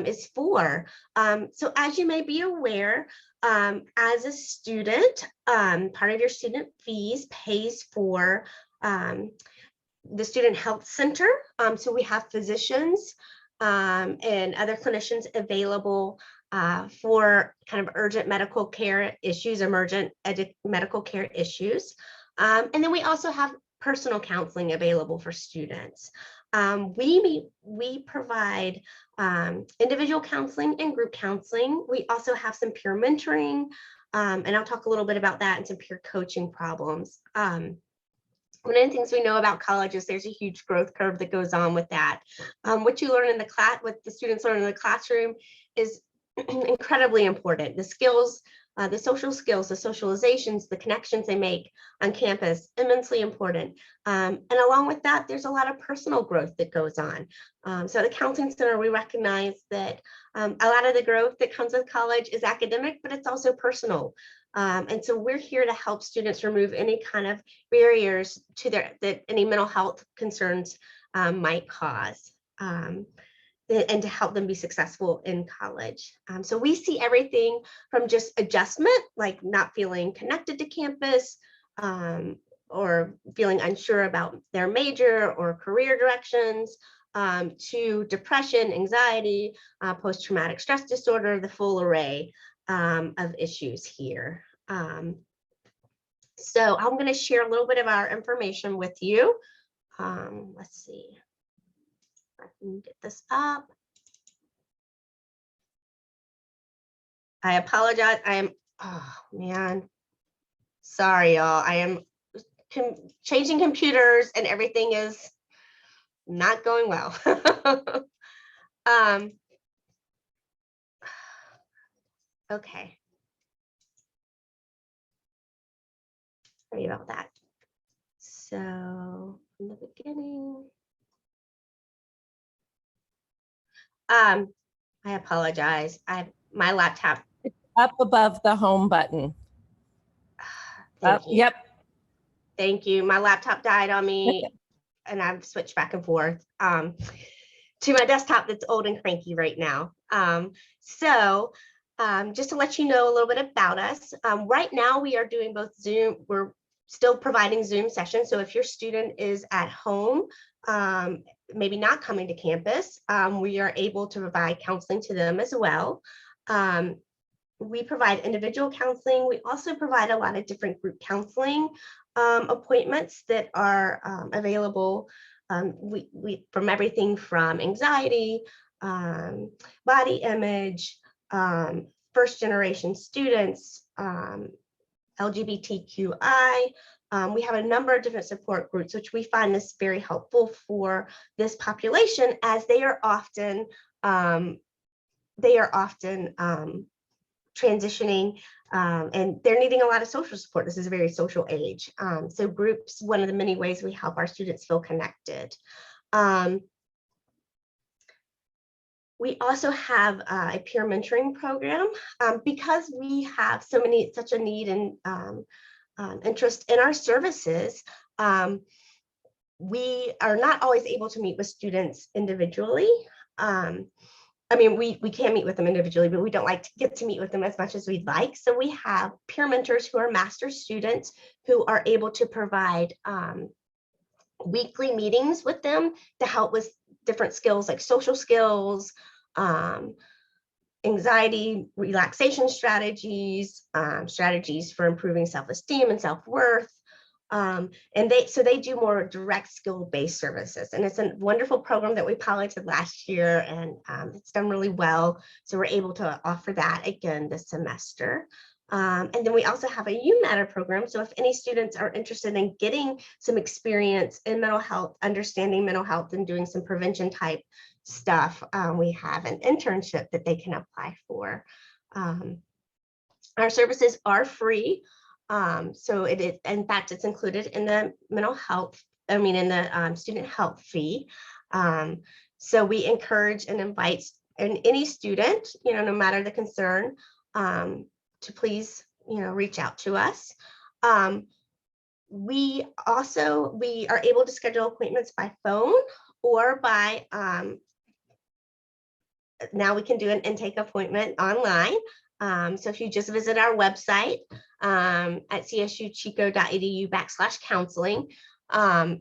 is for. So as you may be aware, as a student, part of your student fees pays for the Student Health Center. So we have physicians and other clinicians available for kind of urgent medical care issues, emergent medical care issues. And then we also have personal counseling available for students. We provide individual counseling and group counseling. We also have some peer mentoring, and I'll talk a little bit about that and some peer coaching problems. One of the things we know about college is there's a huge growth curve that goes on with that. What you learn in the class, what the students learn in the classroom is incredibly important. The skills, the social skills, the socializations, the connections they make on campus, immensely important. And along with that, there's a lot of personal growth that goes on. So at the Counseling Center, we recognize that a lot of the growth that comes with college is academic, but it's also personal. And so we're here to help students remove any kind of barriers to that any mental health concerns might cause. And to help them be successful in college. So we see everything from just adjustment, like not feeling connected to campus, or feeling unsure about their major or career directions, to depression, anxiety, post-traumatic stress disorder, the full array of issues here. So I'm going to share a little bit of our information with you. Let's see. I can get this up. I apologize. Oh man, sorry y'all. I am changing computers and everything is not going well. Okay. Sorry about that. So in the beginning. I apologize. My laptop. Up above the home button. Thank you. Yep. Thank you. My laptop died on me and I've switched back and forth to my desktop that's old and cranky right now. So just to let you know a little bit about us, right now we are doing both Zoom. We're still providing Zoom sessions. So if your student is at home, maybe not coming to campus, we are able to provide counseling to them as well. We provide individual counseling. We also provide a lot of different group counseling appointments that are available. We from everything from anxiety, body image, first generation students, LGBTQI. We have a number of different support groups, which we find this very helpful for this population, as they are often transitioning and they're needing a lot of social support. This is a very social age. So groups, one of the many ways we help our students feel connected. We also have a peer mentoring program because we have such a need and interest in our services. We are not always able to meet with students individually. I mean, we can meet with them individually, but we don't like to get to meet with them as much as we'd like. So we have peer mentors who are master's students who are able to provide weekly meetings with them to help with different skills like social skills, anxiety, relaxation strategies, strategies for improving self-esteem and self-worth. And they do more direct skill-based services, and it's a wonderful program that we piloted last year, and it's done really well. So we're able to offer that again this semester. And then we also have a You Matter program. So if any students are interested in getting some experience in mental health, understanding mental health and doing some prevention type stuff, we have an internship that they can apply for. Our services are free. So it is, in fact, it's included in the mental health, in the student health fee. So we encourage and invite any student, no matter the concern, to please, reach out to us. We are able to schedule appointments by phone or by, now we can do an intake appointment online. So if you just visit our website at csuchico.edu/counseling,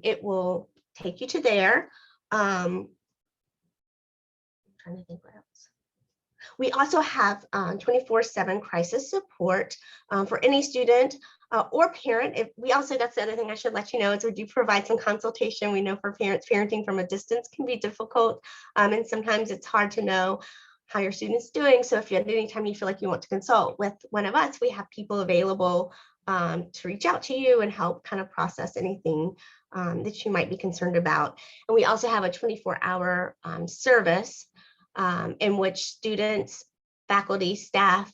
it will take you to there. I'm trying to think what else. We also have 24/7 crisis support for any student or parent. If we also, that's the other thing I should let you know, is we do provide some consultation. We know for parents, parenting from a distance can be difficult. And sometimes it's hard to know how your student's doing. So if you at any time you feel like you want to consult with one of us, we have people available to reach out to you and help kind of process anything that you might be concerned about. And we also have a 24-hour service in which students, faculty, staff,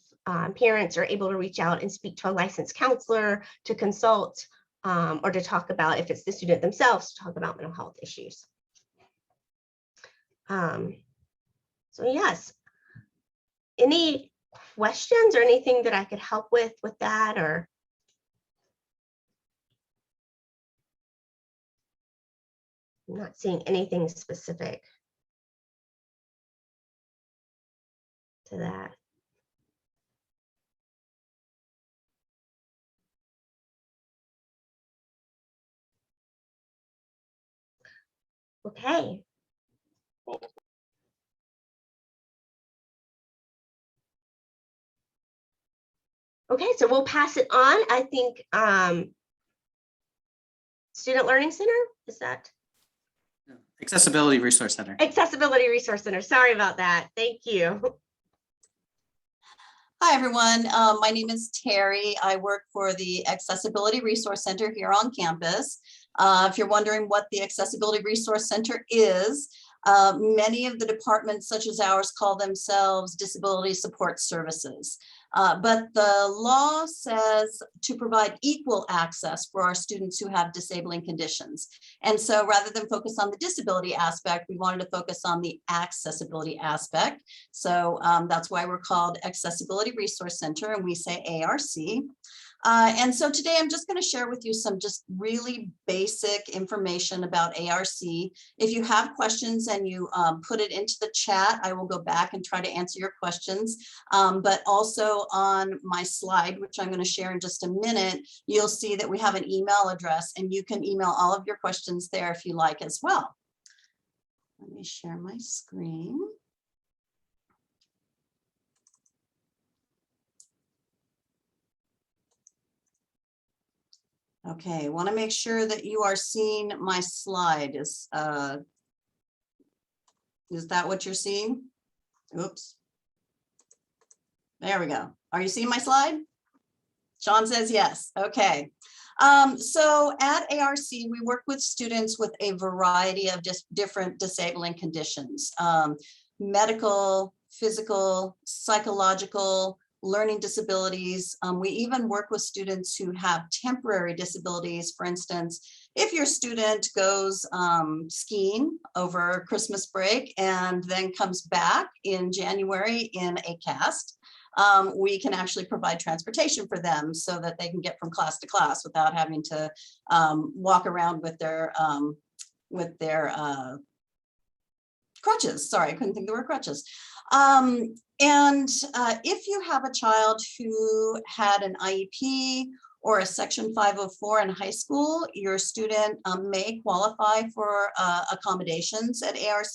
parents are able to reach out and speak to a licensed counselor to consult or to talk about, if it's the student themselves, to talk about mental health issues. So yes, any questions or anything that I could help with that, or? I'm not seeing anything specific to that. Okay. Okay, so we'll pass it on. I think Student Learning Center, is that? Accessibility Resource Center. Accessibility Resource Center. Sorry about that. Thank you. Hi, everyone. My name is Terry. I work for the Accessibility Resource Center here on campus. If you're wondering what the Accessibility Resource Center is, many of the departments such as ours call themselves Disability Support Services. But the law says to provide equal access for our students who have disabling conditions. And so rather than focus on the disability aspect, we wanted to focus on the accessibility aspect. So that's why we're called Accessibility Resource Center, and we say ARC. And so today I'm just going to share with you some just really basic information about ARC. If you have questions and you put it into the chat, I will go back and try to answer your questions. But also on my slide, which I'm going to share in just a minute, you'll see that we have an email address, and you can email all of your questions there if you like as well. Let me share my screen. Okay, I want to make sure that you are seeing my slide. Is that what you're seeing? Oops. There we go. Are you seeing my slide? Sean says yes. Okay. So at ARC, we work with students with a variety of different disabling conditions, medical, physical, psychological, learning disabilities. We even work with students who have temporary disabilities. For instance, if your student goes skiing over Christmas break and then comes back in January in a cast, we can actually provide transportation for them so that they can get from class to class without having to walk around with their crutches. Sorry, I couldn't think of the word crutches. If you have a child who had an IEP or a Section 504 in high school, your student may qualify for accommodations at ARC.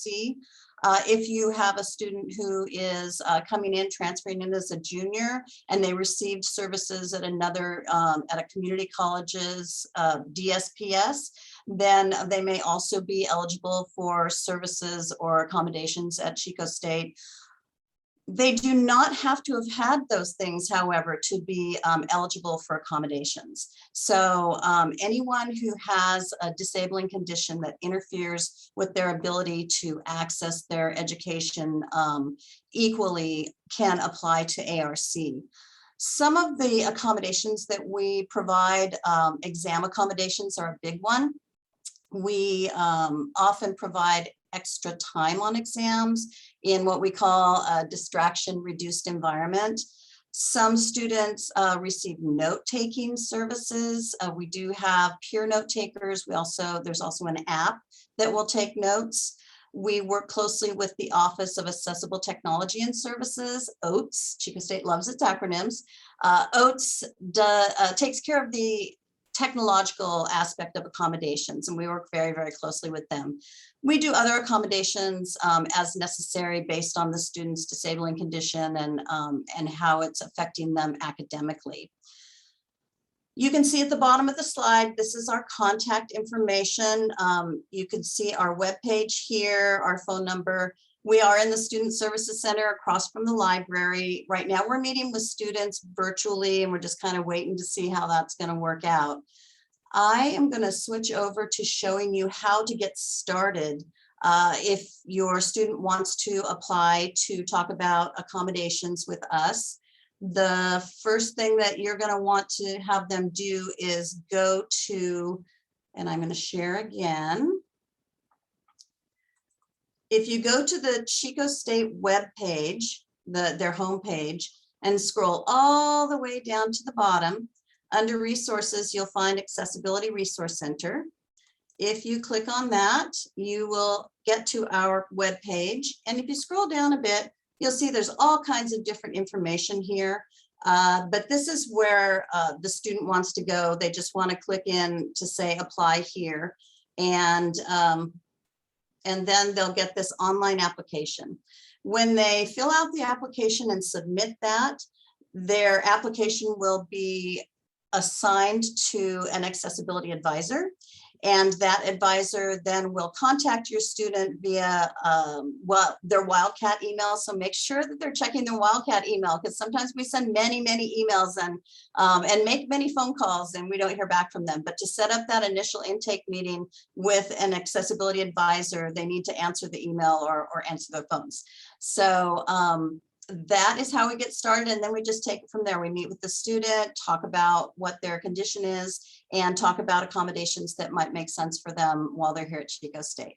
If you have a student who is coming in, transferring in as a junior, and they received services at another, at a community college's DSPS, then they may also be eligible for services or accommodations at Chico State. They do not have to have had those things, however, to be eligible for accommodations. So anyone who has a disabling condition that interferes with their ability to access their education equally can apply to ARC. Some of the accommodations that we provide, exam accommodations are a big one. We often provide extra time on exams in what we call a distraction reduced environment. Some students receive note-taking services. We do have peer note takers. There's also an app that will take notes. We work closely with the Office of Accessible Technology and Services, OATS. Chico State loves its acronyms. OATS takes care of the technological aspect of accommodations, and we work very, very closely with them. We do other accommodations as necessary based on the student's disabling condition and how it's affecting them academically. You can see at the bottom of the slide, this is our contact information. You can see our webpage here, our phone number. We are in the Student Services Center across from the library. Right now, we're meeting with students virtually, and we're just kind of waiting to see how that's going to work out. I am going to switch over to showing you how to get started. If your student wants to apply to talk about accommodations with us, the first thing that you're going to want to have them do is go to, and I'm going to share again. If you go to the Chico State webpage, their homepage, and scroll all the way down to the bottom, under resources, you'll find Accessibility Resource Center. If you click on that, you will get to our webpage. And if you scroll down a bit, you'll see there's all kinds of different information here. But this is where the student wants to go. They just want to click in to say apply here. And then they'll get this online application. When they fill out the application and submit that, their application will be assigned to an accessibility advisor. And that advisor then will contact your student via their Wildcat email. So make sure that they're checking their Wildcat email, because sometimes we send many emails and make many phone calls and we don't hear back from them. But to set up that initial intake meeting with an accessibility advisor, they need to answer the email or answer their phones. So that is how we get started, and then we just take it from there. We meet with the student, talk about what their condition is, and talk about accommodations that might make sense for them while they're here at Chico State.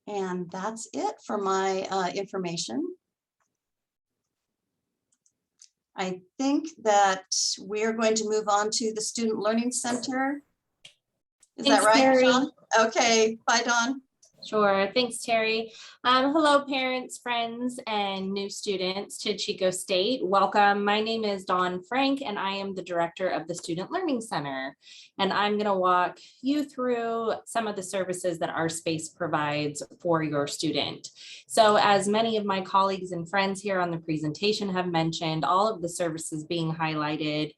And that's it for my information. I think that we're going to move on to the Student Learning Center. Is that right, Terry. Dawn? Okay, bye, Dawn. Sure. Thanks, Terry. Hello, parents, friends, and new students to Chico State. Welcome. My name is Dawn Frank, and I am the director of the Student Learning Center. And I'm going to walk you through some of the services that our space provides for your student. So as many of my colleagues and friends here on the presentation have mentioned, all of the services being highlighted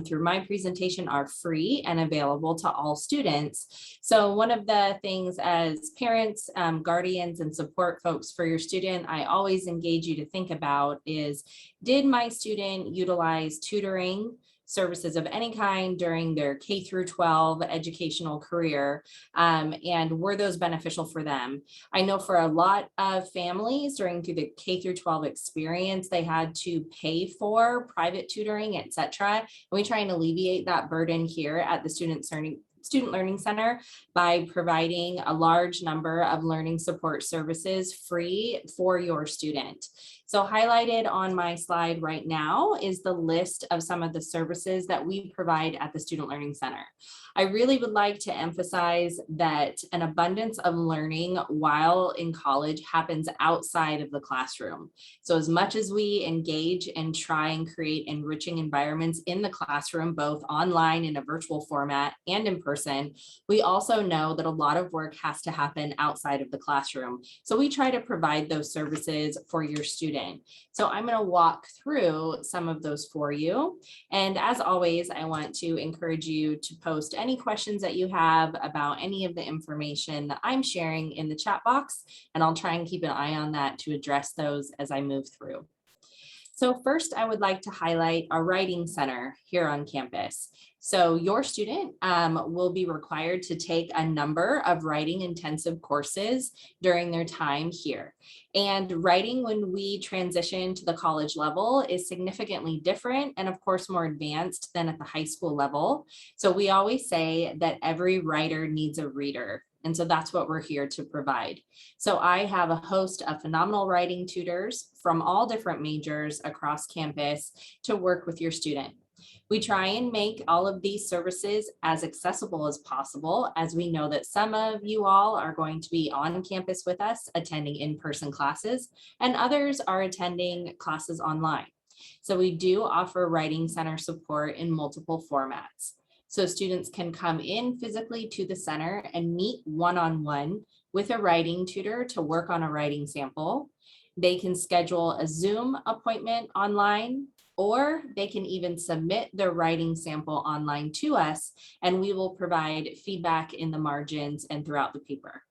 through my presentation are free and available to all students. So one of the things as parents, guardians, and support folks for your student, I always engage you to think about is, did my student utilize tutoring services of any kind during their K through 12 educational career, and were those beneficial for them? I know for a lot of families through the K through 12 experience, they had to pay for private tutoring, etc. And we try and alleviate that burden here at the Student Learning Center by providing a large number of learning support services free for your student. So highlighted on my slide right now is the list of some of the services that we provide at the Student Learning Center. I really would like to emphasize that an abundance of learning while in college happens outside of the classroom. So as much as we engage and try and create enriching environments in the classroom, both online in a virtual format and in person, we also know that a lot of work has to happen outside of the classroom. So we try to provide those services for your student. So I'm going to walk through some of those for you. And as always, I want to encourage you to post any questions that you have about any of the information that I'm sharing in the chat box, and I'll try and keep an eye on that to address those as I move through. So first, I would like to highlight our writing center here on campus. So your student will be required to take a number of writing intensive courses during their time here. And writing when we transition to the college level is significantly different and of course more advanced than at the high school level. So we always say that every writer needs a reader. And so that's what we're here to provide. So I have a host of phenomenal writing tutors from all different majors across campus to work with your student. We try and make all of these services as accessible as possible, as we know that some of you all are going to be on campus with us attending in-person classes, and others are attending classes online. So we do offer writing center support in multiple formats. So students can come in physically to the center and meet one-on-one with a writing tutor to work on a writing sample. They can schedule a Zoom appointment online, or they can even submit their writing sample online to us, and we will provide feedback in the margins and throughout the paper.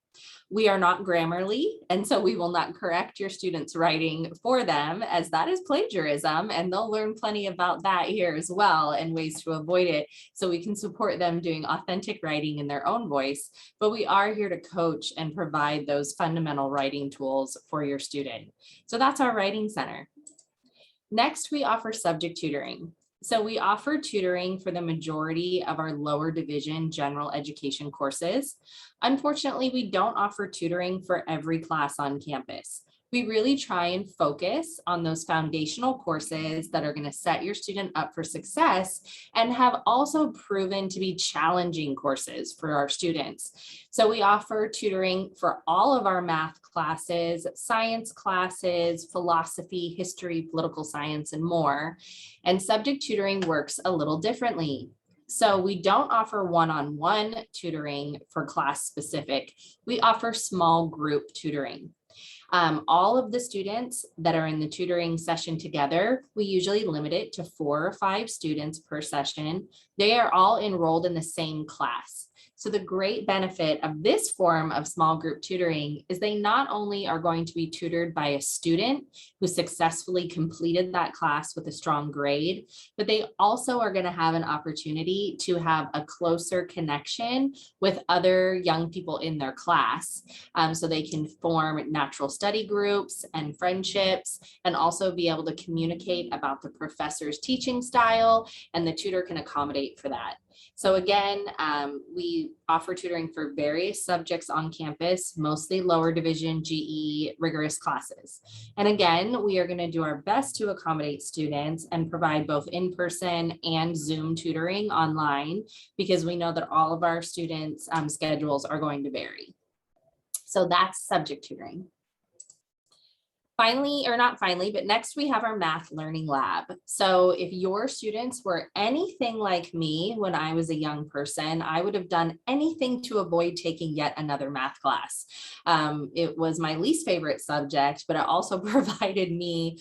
We are not Grammarly, and so we will not correct your students' writing for them, as that is plagiarism, and they'll learn plenty about that here as well and ways to avoid it, so we can support them doing authentic writing in their own voice. But we are here to coach and provide those fundamental writing tools for your student. So that's our Writing Center. Next, we offer subject tutoring. So we offer tutoring for the majority of our lower division general education courses. Unfortunately, we don't offer tutoring for every class on campus. We really try and focus on those foundational courses that are going to set your student up for success and have also proven to be challenging courses for our students. So we offer tutoring for all of our math classes, science classes, philosophy, history, political science, and more. And subject tutoring works a little differently. So we don't offer one-on-one tutoring for class specific. We offer small group tutoring. All of the students that are in the tutoring session together, we usually limit it to 4 or 5 students per session. They are all enrolled in the same class. So the great benefit of this form of small group tutoring is they not only are going to be tutored by a student who successfully completed that class with a strong grade, but they also are going to have an opportunity to have a closer connection with other young people in their class. So they can form natural study groups and friendships, and also be able to communicate about the professor's teaching style, and the tutor can accommodate for that. So again, we offer tutoring for various subjects on campus, mostly lower division GE rigorous classes. And again, we are going to do our best to accommodate students and provide both in-person and Zoom tutoring online, because we know that all of our students' schedules are going to vary. So that's subject tutoring. Finally, or not finally, but next we have our math learning lab. So if your students were anything like me when I was a young person, I would have done anything to avoid taking yet another math class. It was my least favorite subject, but it also provided me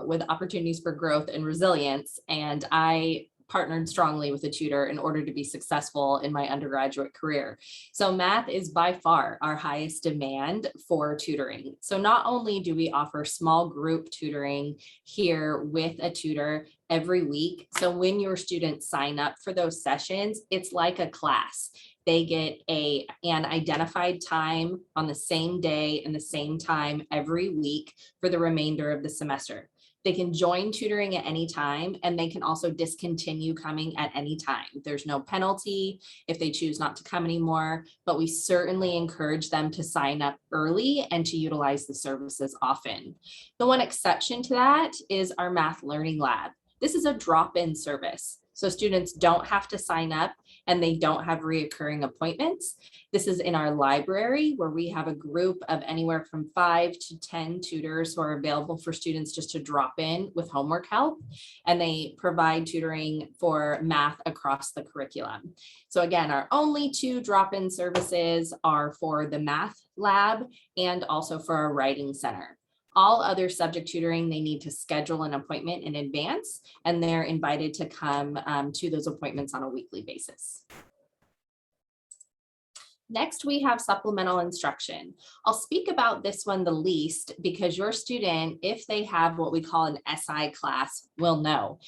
with opportunities for growth and resilience. And I partnered strongly with a tutor in order to be successful in my undergraduate career. So math is by far our highest demand for tutoring. So not only do we offer small group tutoring here with a tutor every week, so when your students sign up for those sessions, it's like a class. They get an identified time on the same day and the same time every week for the remainder of the semester. They can join tutoring at any time, and they can also discontinue coming at any time. There's no penalty if they choose not to come anymore, but we certainly encourage them to sign up early and to utilize the services often. The one exception to that is our math learning lab. This is a drop-in service. So students don't have to sign up and they don't have reoccurring appointments. This is in our library, where we have a group of anywhere from 5 to 10 tutors who are available for students just to drop in with homework help. And they provide tutoring for math across the curriculum. So again, our only 2 drop-in services are for the math lab and also for our writing center. All other subject tutoring, they need to schedule an appointment in advance, and they're invited to come to those appointments on a weekly basis. Next, we have supplemental instruction. I'll speak about this one the least because your student, if they have what we call an SI class, will know.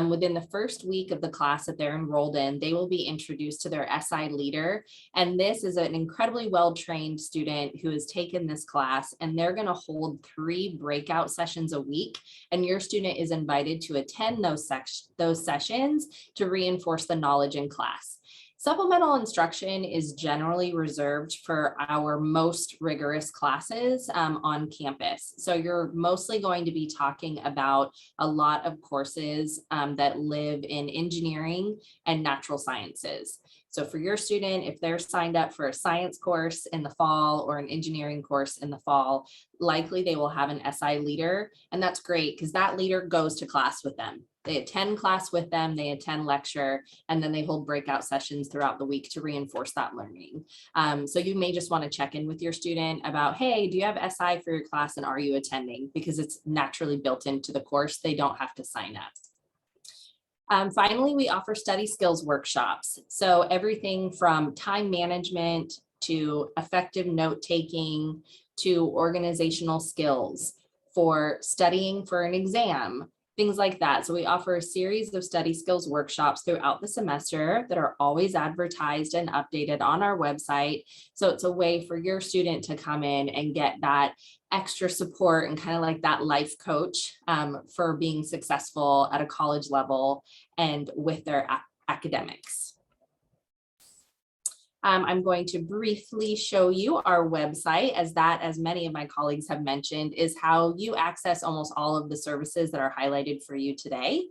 Within the first week of the class that they're enrolled in, they will be introduced to their SI leader. And this is an incredibly well-trained student who has taken this class, and they're going to hold 3 breakout sessions a week. And your student is invited to attend those sessions to reinforce the knowledge in class. Supplemental instruction is generally reserved for our most rigorous classes on campus. So you're mostly going to be talking about a lot of courses that live in engineering and natural sciences. So for your student, if they're signed up for a science course in the fall or an engineering course in the fall, likely they will have an SI leader. And that's great because that leader goes to class with them. They attend class with them, they attend lecture, and then they hold breakout sessions throughout the week to reinforce that learning. So you may just want to check in with your student about, hey, do you have SI for your class and are you attending? Because it's naturally built into the course. They don't have to sign up. Finally, we offer study skills workshops. So everything from time management to effective note taking to organizational skills for studying for an exam, things like that. So we offer a series of study skills workshops throughout the semester that are always advertised and updated on our website. So it's a way for your student to come in and get that extra support and kind of like that life coach for being successful at a college level and with their academics. I'm going to briefly show you our website, as that, as many of my colleagues have mentioned, is how you access almost all of the services that are highlighted for you today.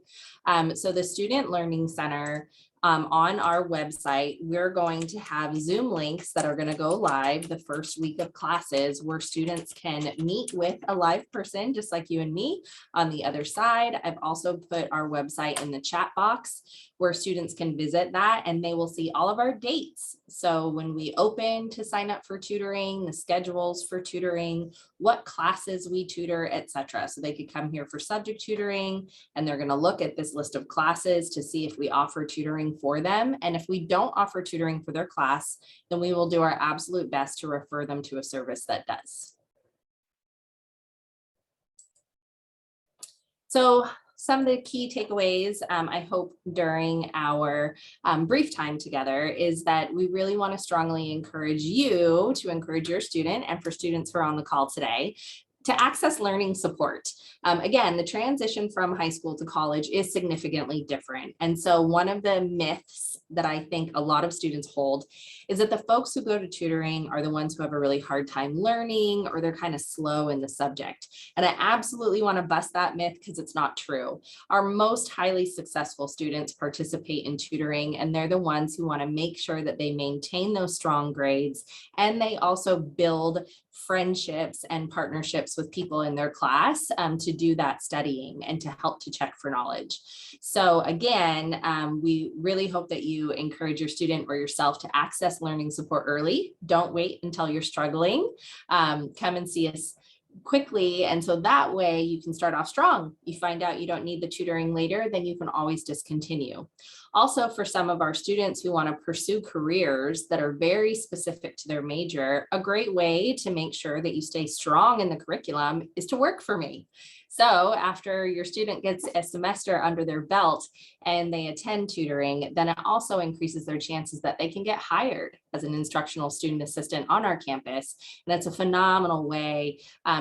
So the Student Learning Center, on our website, we're going to have Zoom links that are going to go live the first week of classes where students can meet with a live person just like you and me on the other side. I've also put our website in the chat box where students can visit that and they will see all of our dates. So when we open to sign up for tutoring, the schedules for tutoring, what classes we tutor, etc. So they could come here for subject tutoring and they're going to look at this list of classes to see if we offer tutoring for them. And if we don't offer tutoring for their class, then we will do our absolute best to refer them to a service that does. So some of the key takeaways, I hope during our brief time together, is that we really want to strongly encourage you to encourage your student, and for students who are on the call today, to access learning support. Again, the transition from high school to college is significantly different. And so one of the myths that I think a lot of students hold is that the folks who go to tutoring are the ones who have a really hard time learning, or they're kind of slow in the subject. And I absolutely want to bust that myth because it's not true. Our most highly successful students participate in tutoring, and they're the ones who want to make sure that they maintain those strong grades, and they also build friendships and partnerships with people in their class to do that studying and to help to check for knowledge. So again, we really hope that you encourage your student or yourself to access learning support early. Don't wait until you're struggling. Come and see us quickly. And so that way you can start off strong. You find out you don't need the tutoring later, then you can always discontinue. Also, for some of our students who want to pursue careers that are very specific to their major, a great way to make sure that you stay strong in the curriculum is to work for me. So after your student gets a semester under their belt and they attend tutoring, then it also increases their chances that they can get hired as an instructional student assistant on our campus. And that's a phenomenal way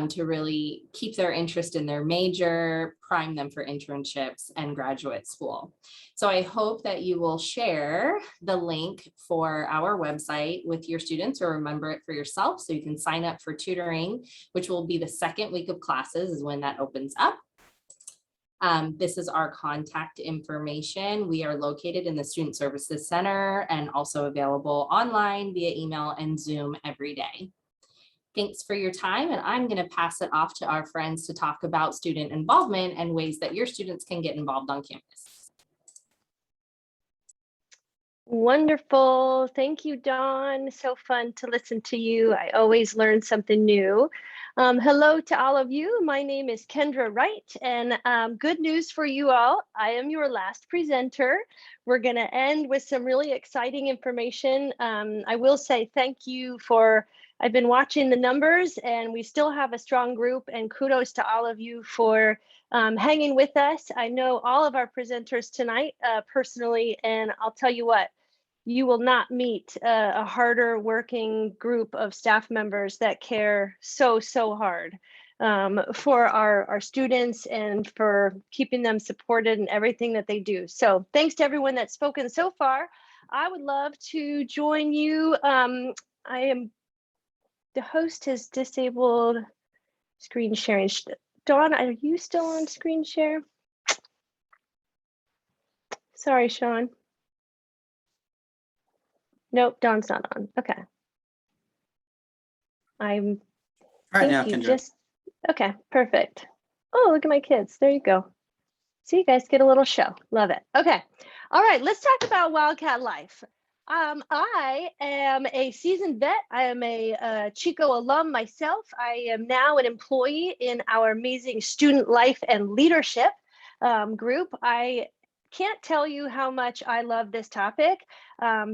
to really keep their interest in their major, prime them for internships and graduate school. So I hope that you will share the link for our website with your students, or remember it for yourself so you can sign up for tutoring, which will be the second week of classes is when that opens up. This is our contact information. We are located in the Student Services Center and also available online via email and Zoom every day. Thanks for your time, and I'm going to pass it off to our friends to talk about student involvement and ways that your students can get involved on campus. Wonderful. Thank you, Dawn. So fun to listen to you. I always learn something new. Hello to all of you. My name is Kendra Wright, and good news for you all. I am your last presenter. We're going to end with some really exciting information. I will say thank you for, I've been watching the numbers, and we still have a strong group, and kudos to all of you for hanging with us. I know all of our presenters tonight personally, and I'll tell you what, you will not meet a harder working group of staff members that care so hard for our students and for keeping them supported in everything that they do. So thanks to everyone that's spoken so far. I would love to join you. The host has disabled screen sharing. Dawn, are you still on screen share? Sorry, Sean. Nope, Dawn's not on. Okay. All right, now, Kendra. Okay, perfect. Oh, look at my kids. There you go. So you guys get a little show. Love it. Okay. All right. Let's talk about Wildcat life. I am a seasoned vet. I am a Chico alum myself. I am now an employee in our amazing student life and leadership group. I can't tell you how much I love this topic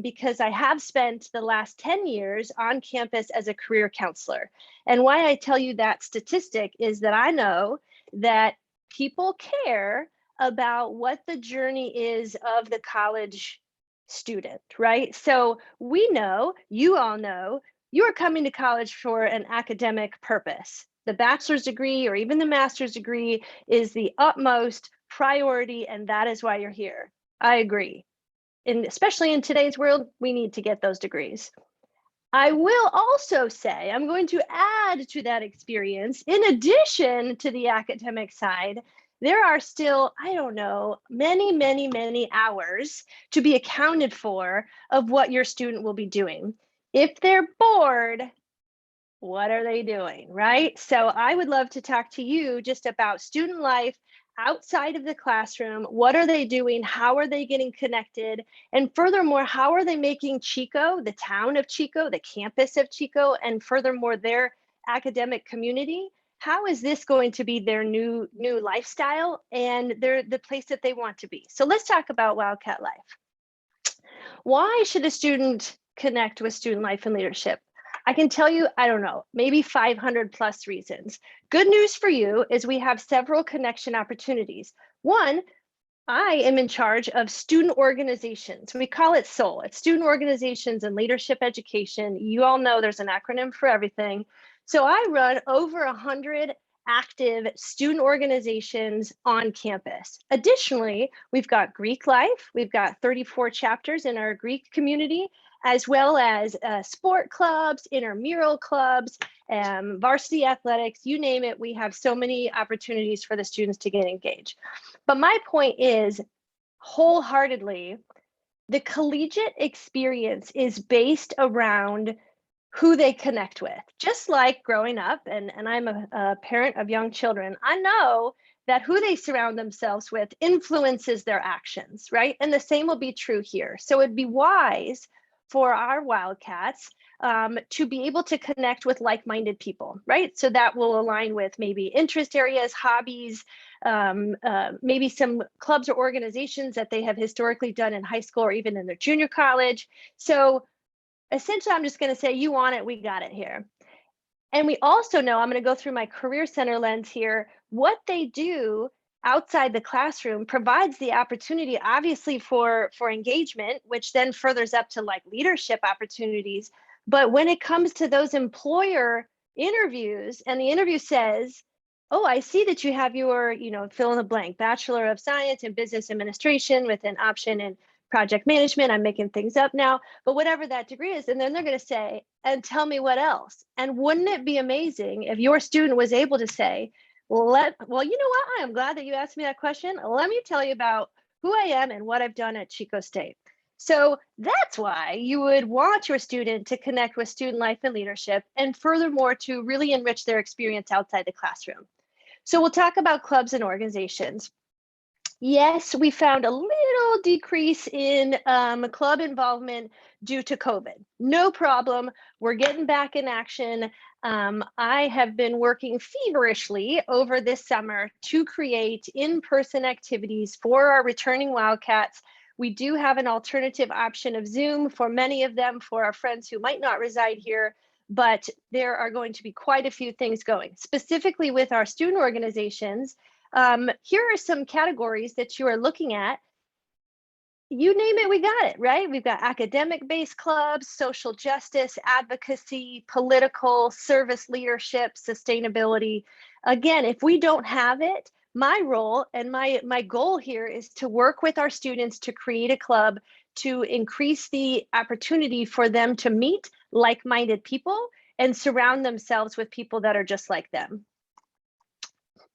because I have spent the last 10 years on campus as a career counselor. And why I tell you that statistic is that I know that people care about what the journey is of the college student, right? So we know, you all know, you are coming to college for an academic purpose. The bachelor's degree or even the master's degree is the utmost priority, and that is why you're here. I agree. And especially in today's world, we need to get those degrees. I will also say, I'm going to add to that experience, in addition to the academic side, there are still, I don't know, many hours to be accounted for of what your student will be doing. If they're bored, what are they doing, right? So I would love to talk to you just about student life outside of the classroom. What are they doing? How are they getting connected? And furthermore, how are they making Chico, the town of Chico, the campus of Chico, and furthermore, their academic community? How is this going to be their new lifestyle and the place that they want to be? So let's talk about Wildcat Life. Why should a student connect with student life and leadership? I can tell you, I don't know, maybe 500 plus reasons. Good news for you is we have several connection opportunities. One, I am in charge of student organizations. We call it SOUL. It's Student Organizations and Leadership Education. You all know there's an acronym for everything. So I run over 100 active student organizations on campus. Additionally, we've got Greek life. We've got 34 chapters in our Greek community, as well as sport clubs, intramural clubs, varsity athletics, you name it. We have so many opportunities for the students to get engaged. But my point is, wholeheartedly, the collegiate experience is based around who they connect with. Just like growing up, and I'm a parent of young children, I know that who they surround themselves with influences their actions, right? And the same will be true here. So it'd be wise for our Wildcats to be able to connect with like-minded people, right? So that will align with maybe interest areas, hobbies, maybe some clubs or organizations that they have historically done in high school or even in their junior college. So essentially, I'm just going to say, you want it, we got it here. And we also know, I'm going to go through my career center lens here, what they do outside the classroom provides the opportunity, obviously, for engagement, which then furthers up to like leadership opportunities. But when it comes to those employer interviews, and the interview says, oh, I see that you have your, fill in the blank, Bachelor of Science in Business Administration with an option in project management. I'm making things up now, but whatever that degree is, and then they're going to say, and tell me what else. And wouldn't it be amazing if your student was able to say, well, you know what? I'm glad that you asked me that question. Let me tell you about who I am and what I've done at Chico State. So that's why you would want your student to connect with student life and leadership, and furthermore, to really enrich their experience outside the classroom. So we'll talk about clubs and organizations. Yes, we found a little decrease in club involvement due to COVID. No problem. We're getting back in action. I have been working feverishly over this summer to create in-person activities for our returning Wildcats. We do have an alternative option of Zoom for many of them, for our friends who might not reside here, but there are going to be quite a few things going. Specifically with our student organizations, here are some categories that you are looking at. You name it, we got it, right? We've got academic-based clubs, social justice, advocacy, political, service leadership, sustainability. Again, if we don't have it, my role and my goal here is to work with our students to create a club to increase the opportunity for them to meet like-minded people and surround themselves with people that are just like them.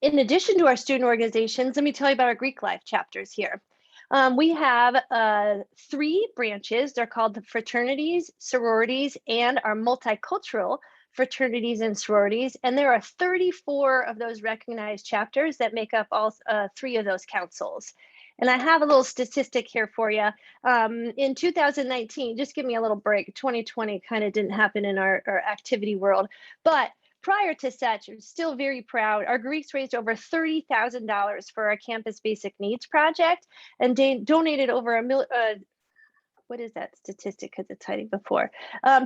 In addition to our student organizations, let me tell you about our Greek life chapters here. We have 3 branches. They're called the fraternities, sororities, and our multicultural fraternities and sororities, and there are 34 of those recognized chapters that make up all 3 of those councils. And I have a little statistic here for you. In 2019, just give me a little break, 2020 kind of didn't happen in our activity world, but prior to such, I'm still very proud. Our Greeks raised over $30,000 for our campus basic needs project and donated over what is that statistic? Because it's hiding before.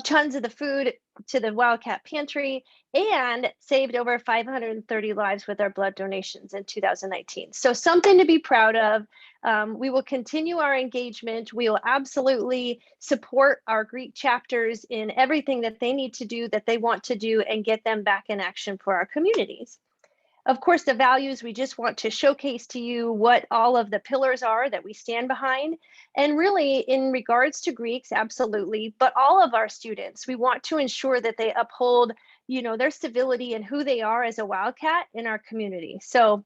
Tons of the food to the Wildcat Pantry and saved over 530 lives with our blood donations in 2019. So something to be proud of. We will continue our engagement. We will absolutely support our Greek chapters in everything that they need to do, that they want to do, and get them back in action for our communities. Of course, the values, we just want to showcase to you what all of the pillars are that we stand behind. And really, in regards to Greeks, absolutely, but all of our students, we want to ensure that they uphold, their civility and who they are as a Wildcat in our community. So,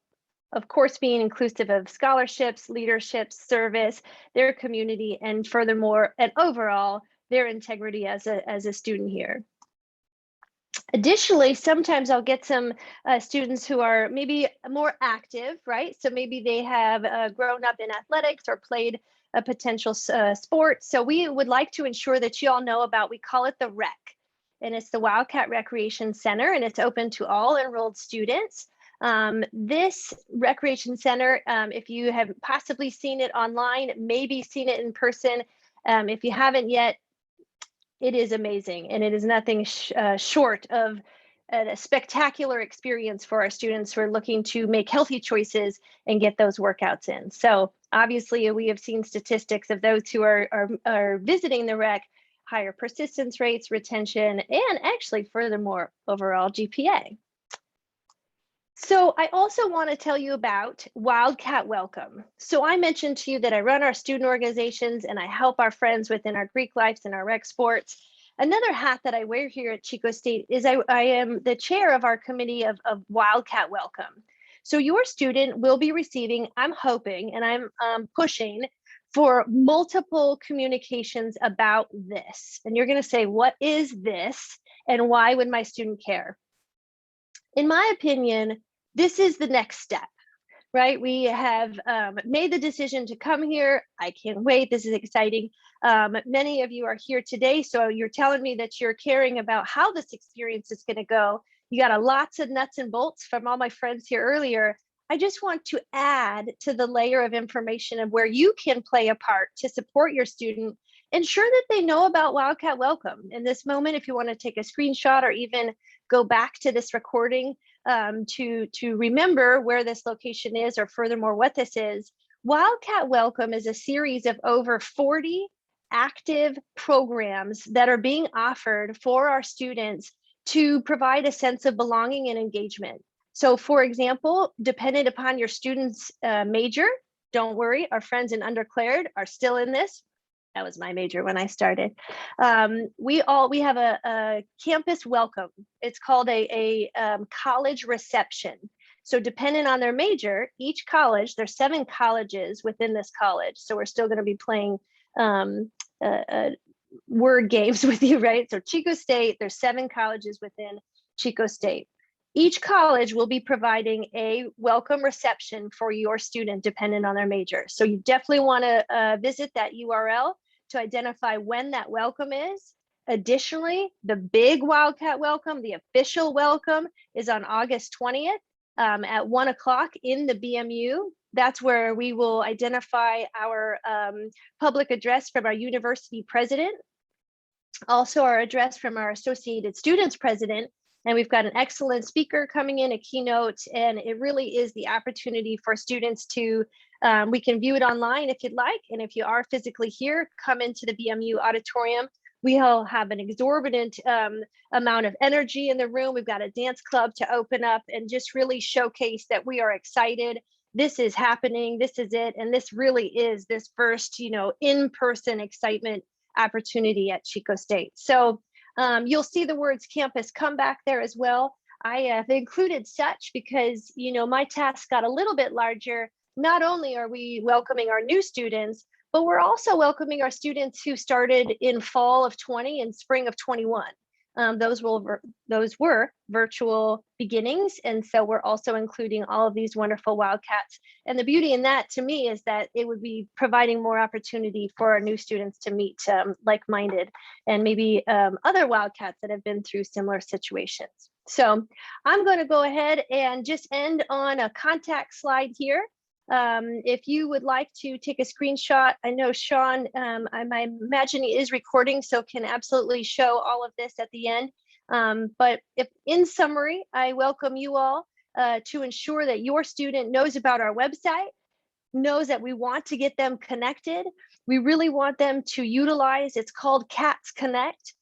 of course, being inclusive of scholarships, leadership, service, their community, and furthermore, and overall, their integrity as a student here. Additionally, sometimes I'll get some students who are maybe more active, right? So maybe they have grown up in athletics or played a potential sport. So we would like to ensure that you all know about, we call it the REC, and it's the Wildcat Recreation Center, and it's open to all enrolled students. This recreation center, if you have possibly seen it online, maybe seen it in person, if you haven't yet, it is amazing, and it is nothing short of a spectacular experience for our students who are looking to make healthy choices and get those workouts in. So obviously, we have seen statistics of those who are visiting the rec, higher persistence rates, retention, and actually furthermore, overall GPA. So I also want to tell you about Wildcat Welcome. So I mentioned to you that I run our student organizations and I help our friends within our Greek lives and our rec sports. Another hat that I wear here at Chico State is I am the chair of our committee of Wildcat Welcome. So your student will be receiving, I'm hoping, and I'm pushing for multiple communications about this. And you're going to say, what is this? And why would my student care? In my opinion, this is the next step, right? We have made the decision to come here. I can't wait. This is exciting. Many of you are here today, so you're telling me that you're caring about how this experience is going to go. You got lots of nuts and bolts from all my friends here earlier. I just want to add to the layer of information of where you can play a part to support your student. Ensure that they know about Wildcat Welcome. In this moment, if you want to take a screenshot or even go back to this recording to remember where this location is, or furthermore what this is, Wildcat Welcome is a series of over 40 active programs that are being offered for our students to provide a sense of belonging and engagement. So for example, dependent upon your student's major, don't worry, our friends in Underclared are still in this. That was my major when I started. We have a campus welcome. It's called a college reception. So depending on their major, each college, there's 7 colleges within this college. So we're still going to be playing word games with you, right? So Chico State, there's 7 colleges within Chico State. Each college will be providing a welcome reception for your student dependent on their major. So you definitely want to visit that URL to identify when that welcome is. Additionally, the big Wildcat Welcome, the official welcome, is on August 20th at 1 o'clock in the BMU. That's where we will identify our public address from our university president, also our address from our Associated Students president. And we've got an excellent speaker coming in, a keynote, and it really is the opportunity for students to, we can view it online if you'd like. And if you are physically here, come into the BMU auditorium. We'll have an exorbitant amount of energy in the room. We've got a dance club to open up and just really showcase that we are excited. This is happening, this is it. And this really is this first, in-person excitement opportunity at Chico State. So you'll see the words campus come back there as well. I have included such because, my task got a little bit larger. Not only are we welcoming our new students, but we're also welcoming our students who started in fall of 20 and spring of 21. those were virtual beginnings. And so we're also including all of these wonderful Wildcats. And the beauty in that to me is that it would be providing more opportunity for our new students to meet like-minded and maybe other Wildcats that have been through similar situations. So I'm going to go ahead and just end on a contact slide here. If you would like to take a screenshot, I know Sean, I'm imagining is recording, so can absolutely show all of this at the end. But if in summary, I welcome you all to ensure that your student knows about our website, knows that we want to get them connected. We really want them to utilize, it's called Cats Connect.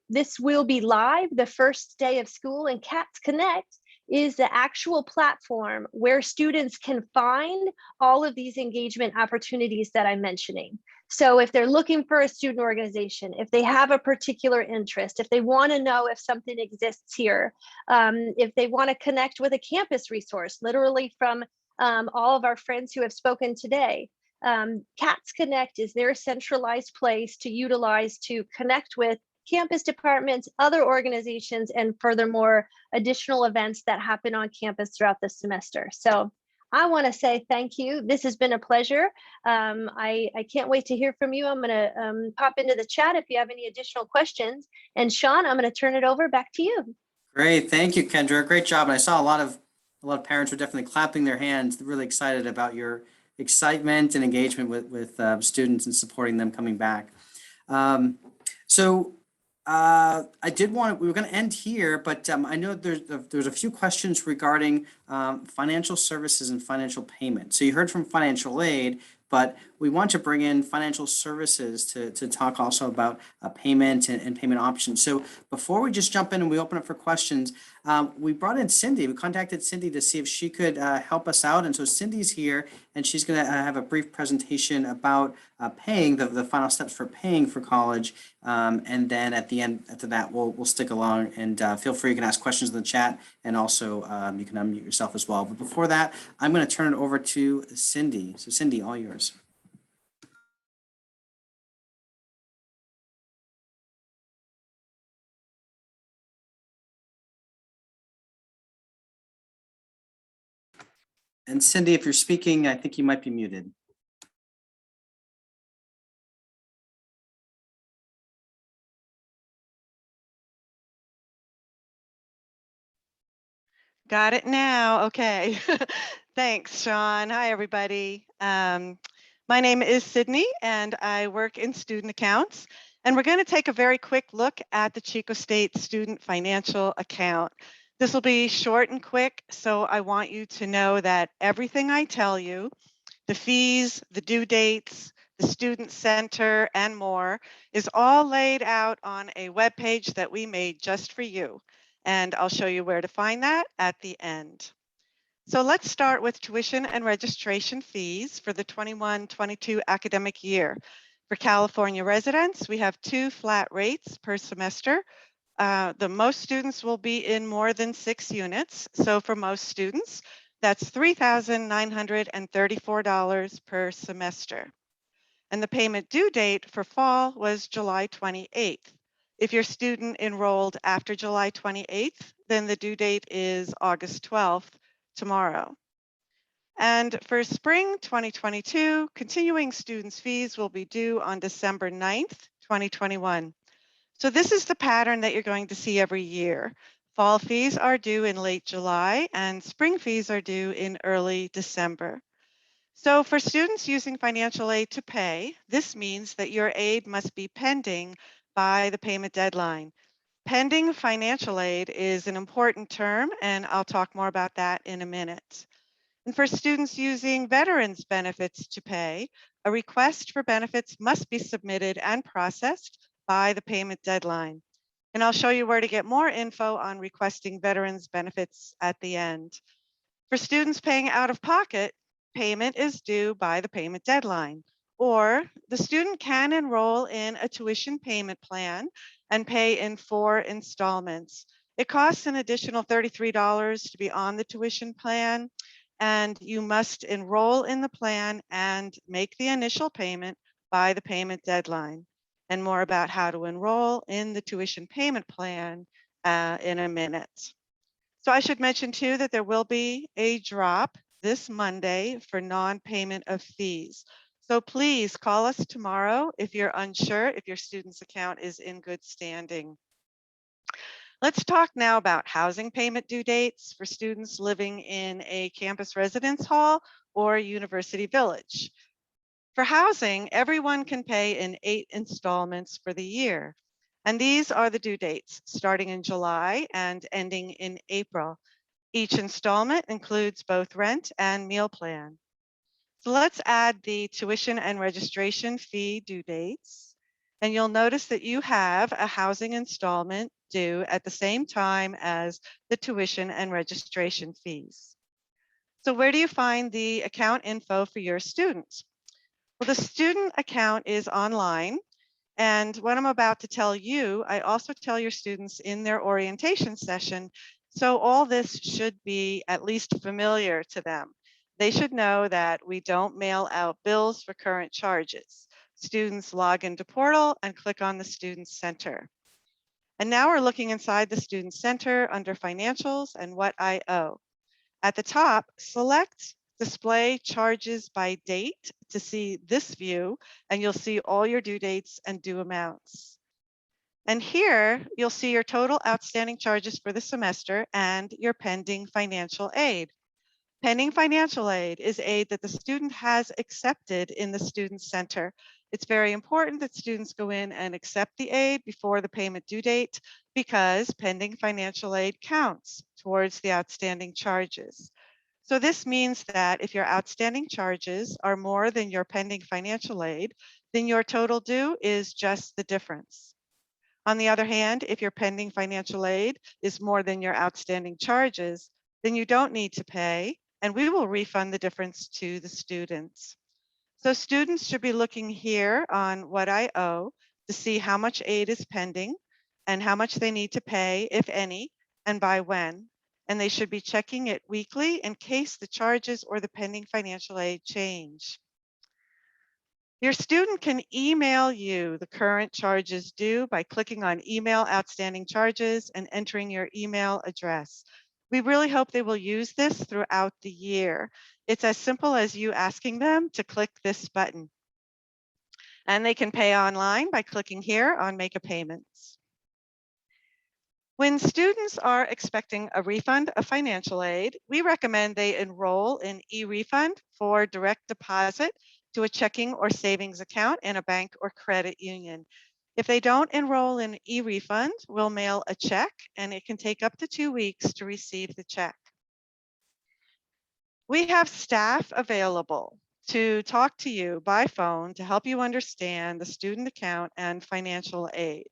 This will be live the first day of school, and Cats Connect is the actual platform where students can find all of these engagement opportunities that I'm mentioning. So if they're looking for a student organization, if they have a particular interest, if they want to know if something exists here, if they want to connect with a campus resource, literally from all of our friends who have spoken today, Cats Connect is their centralized place to utilize to connect with campus departments, other organizations, and furthermore, additional events that happen on campus throughout the semester. So I want to say thank you. This has been a pleasure. I can't wait to hear from you. I'm going to pop into the chat if you have any additional questions. And Sean, I'm going to turn it over back to you. Great, thank you, Kendra. Great job. And I saw a lot of parents were definitely clapping their hands, really excited about your excitement and engagement with students and supporting them coming back. We were going to end here, but I know there's a few questions regarding financial services and financial payment. So you heard from financial aid, but we want to bring in financial services to talk also about payment and payment options. So before we just jump in and we open up for questions, we brought in Cindy. We contacted Cindy to see if she could help us out. And so Cindy's here, and she's going to have a brief presentation about paying, the final steps for paying for college. And then at the end, after that, we'll stick along, and feel free, you can ask questions in the chat, and also you can unmute yourself as well. But before that, I'm going to turn it over to Cindy. So Cindy, all yours. And Cindy, if you're speaking, I think you might be muted. Got it now. Okay. Thanks, Sean. Hi, everybody. My name is Sydney, and I work in student accounts. And we're going to take a very quick look at the Chico State Student Financial Account. This will be short and quick, so I want you to know that everything I tell you, the fees, the due dates, the student center, and more, is all laid out on a web page that we made just for you. And I'll show you where to find that at the end. So let's start with tuition and registration fees for the 21-22 academic year. For California residents, we have 2 flat rates per semester. The most students will be in more than 6 units. So for most students, that's $3,934 per semester. And the payment due date for fall was July 28th. If your student enrolled after July 28th, then the due date is August 12th, tomorrow. And for spring 2022, continuing students' fees will be due on December 9th, 2021. So this is the pattern that you're going to see every year. Fall fees are due in late July, and spring fees are due in early December. So for students using financial aid to pay, this means that your aid must be pending by the payment deadline. Pending financial aid is an important term, and I'll talk more about that in a minute. And for students using veterans benefits to pay, a request for benefits must be submitted and processed by the payment deadline. And I'll show you where to get more info on requesting veterans benefits at the end. For students paying out of pocket, payment is due by the payment deadline, or the student can enroll in a tuition payment plan and pay in 4 installments. It costs an additional $33 to be on the tuition plan, and you must enroll in the plan and make the initial payment by the payment deadline. and more about how to enroll in the tuition payment plan in a minute. So I should mention too that there will be a drop this Monday for non-payment of fees. So please call us tomorrow if you're unsure if your student's account is in good standing. Let's talk now about housing payment due dates for students living in a campus residence hall or university village. For housing, everyone can pay in 8 installments for the year. And these are the due dates starting in July and ending in April. Each installment includes both rent and meal plan. So let's add the tuition and registration fee due dates. And you'll notice that you have a housing installment due at the same time as the tuition and registration fees. So where do you find the account info for your students? Well, the student account is online. And what I'm about to tell you, I also tell your students in their orientation session. So all this should be at least familiar to them. They should know that we don't mail out bills for current charges. Students log into portal and click on the Student Center. And now we're looking inside the Student Center under Financials and What I Owe. At the top, select Display Charges by Date to see this view, and you'll see all your due dates and due amounts. And here, you'll see your total outstanding charges for the semester and your pending financial aid. Pending financial aid is aid that the student has accepted in the Student Center. It's very important that students go in and accept the aid before the payment due date because pending financial aid counts towards the outstanding charges. So this means that if your outstanding charges are more than your pending financial aid, then your total due is just the difference. On the other hand, if your pending financial aid is more than your outstanding charges, then you don't need to pay, and we will refund the difference to the students. So students should be looking here on What I Owe to see how much aid is pending and how much they need to pay, if any, and by when. And they should be checking it weekly in case the charges or the pending financial aid change. Your student can email you the current charges due by clicking on Email Outstanding Charges and entering your email address. We really hope they will use this throughout the year. It's as simple as you asking them to click this button. And they can pay online by clicking here on Make a Payment. When students are expecting a refund of financial aid, we recommend they enroll in e-refund for direct deposit to a checking or savings account in a bank or credit union. If they don't enroll in e-refund, we'll mail a check, and it can take up to 2 weeks to receive the check. We have staff available to talk to you by phone to help you understand the student account and financial aid.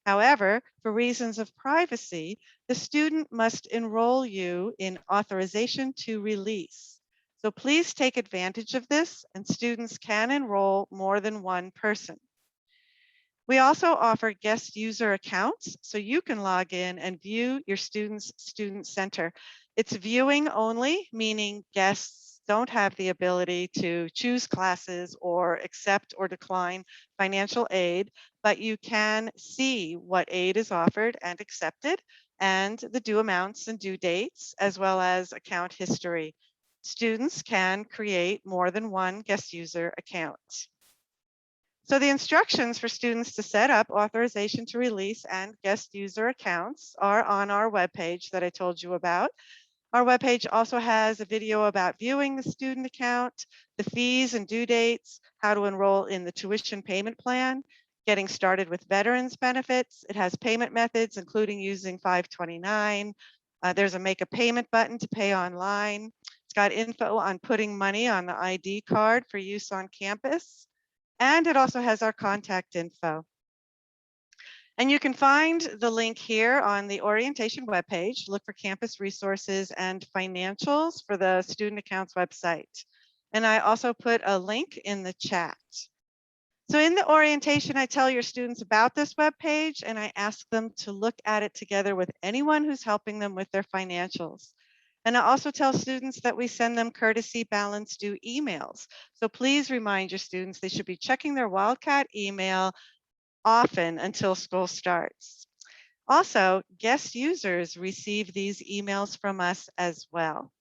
However, for reasons of privacy, the student must enroll you in authorization to release. So please take advantage of this, and students can enroll more than one person. We also offer guest user accounts, so you can log in and view your student's Student Center. It's viewing only, meaning guests don't have the ability to choose classes or accept or decline financial aid, but you can see what aid is offered and accepted and the due amounts and due dates, as well as account history. Students can create more than one guest user account. So the instructions for students to set up authorization to release and guest user accounts are on our webpage that I told you about. Our webpage also has a video about viewing the student account, the fees and due dates, how to enroll in the tuition payment plan, getting started with veterans benefits. It has payment methods, including using 529. There's a make a payment button to pay online. It's got info on putting money on the ID card for use on campus. And it also has our contact info. And you can find the link here on the orientation webpage. Look for campus resources and financials for the student accounts website. And I also put a link in the chat. So in the orientation, I tell your students about this webpage, and I ask them to look at it together with anyone who's helping them with their financials. And I also tell students that we send them courtesy balance due emails. So please remind your students they should be checking their Wildcat email often until school starts. Also, guest users receive these emails from us as well.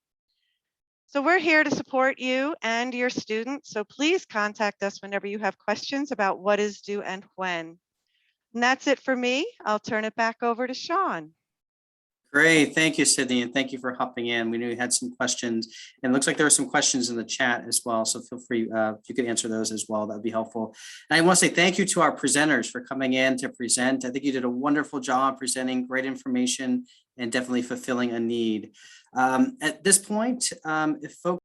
So we're here to support you and your students, so please contact us whenever you have questions about what is due and when. And that's it for me. I'll turn it back over to Sean. Great, thank you, Sydney, and thank you for hopping in. We knew you had some questions, and it looks like there were some questions in the chat as well, so feel free, if you could answer those as well, that would be helpful. And I want to say thank you to our presenters for coming in to present. I think you did a wonderful job presenting great information and definitely fulfilling a need. At this point, if folks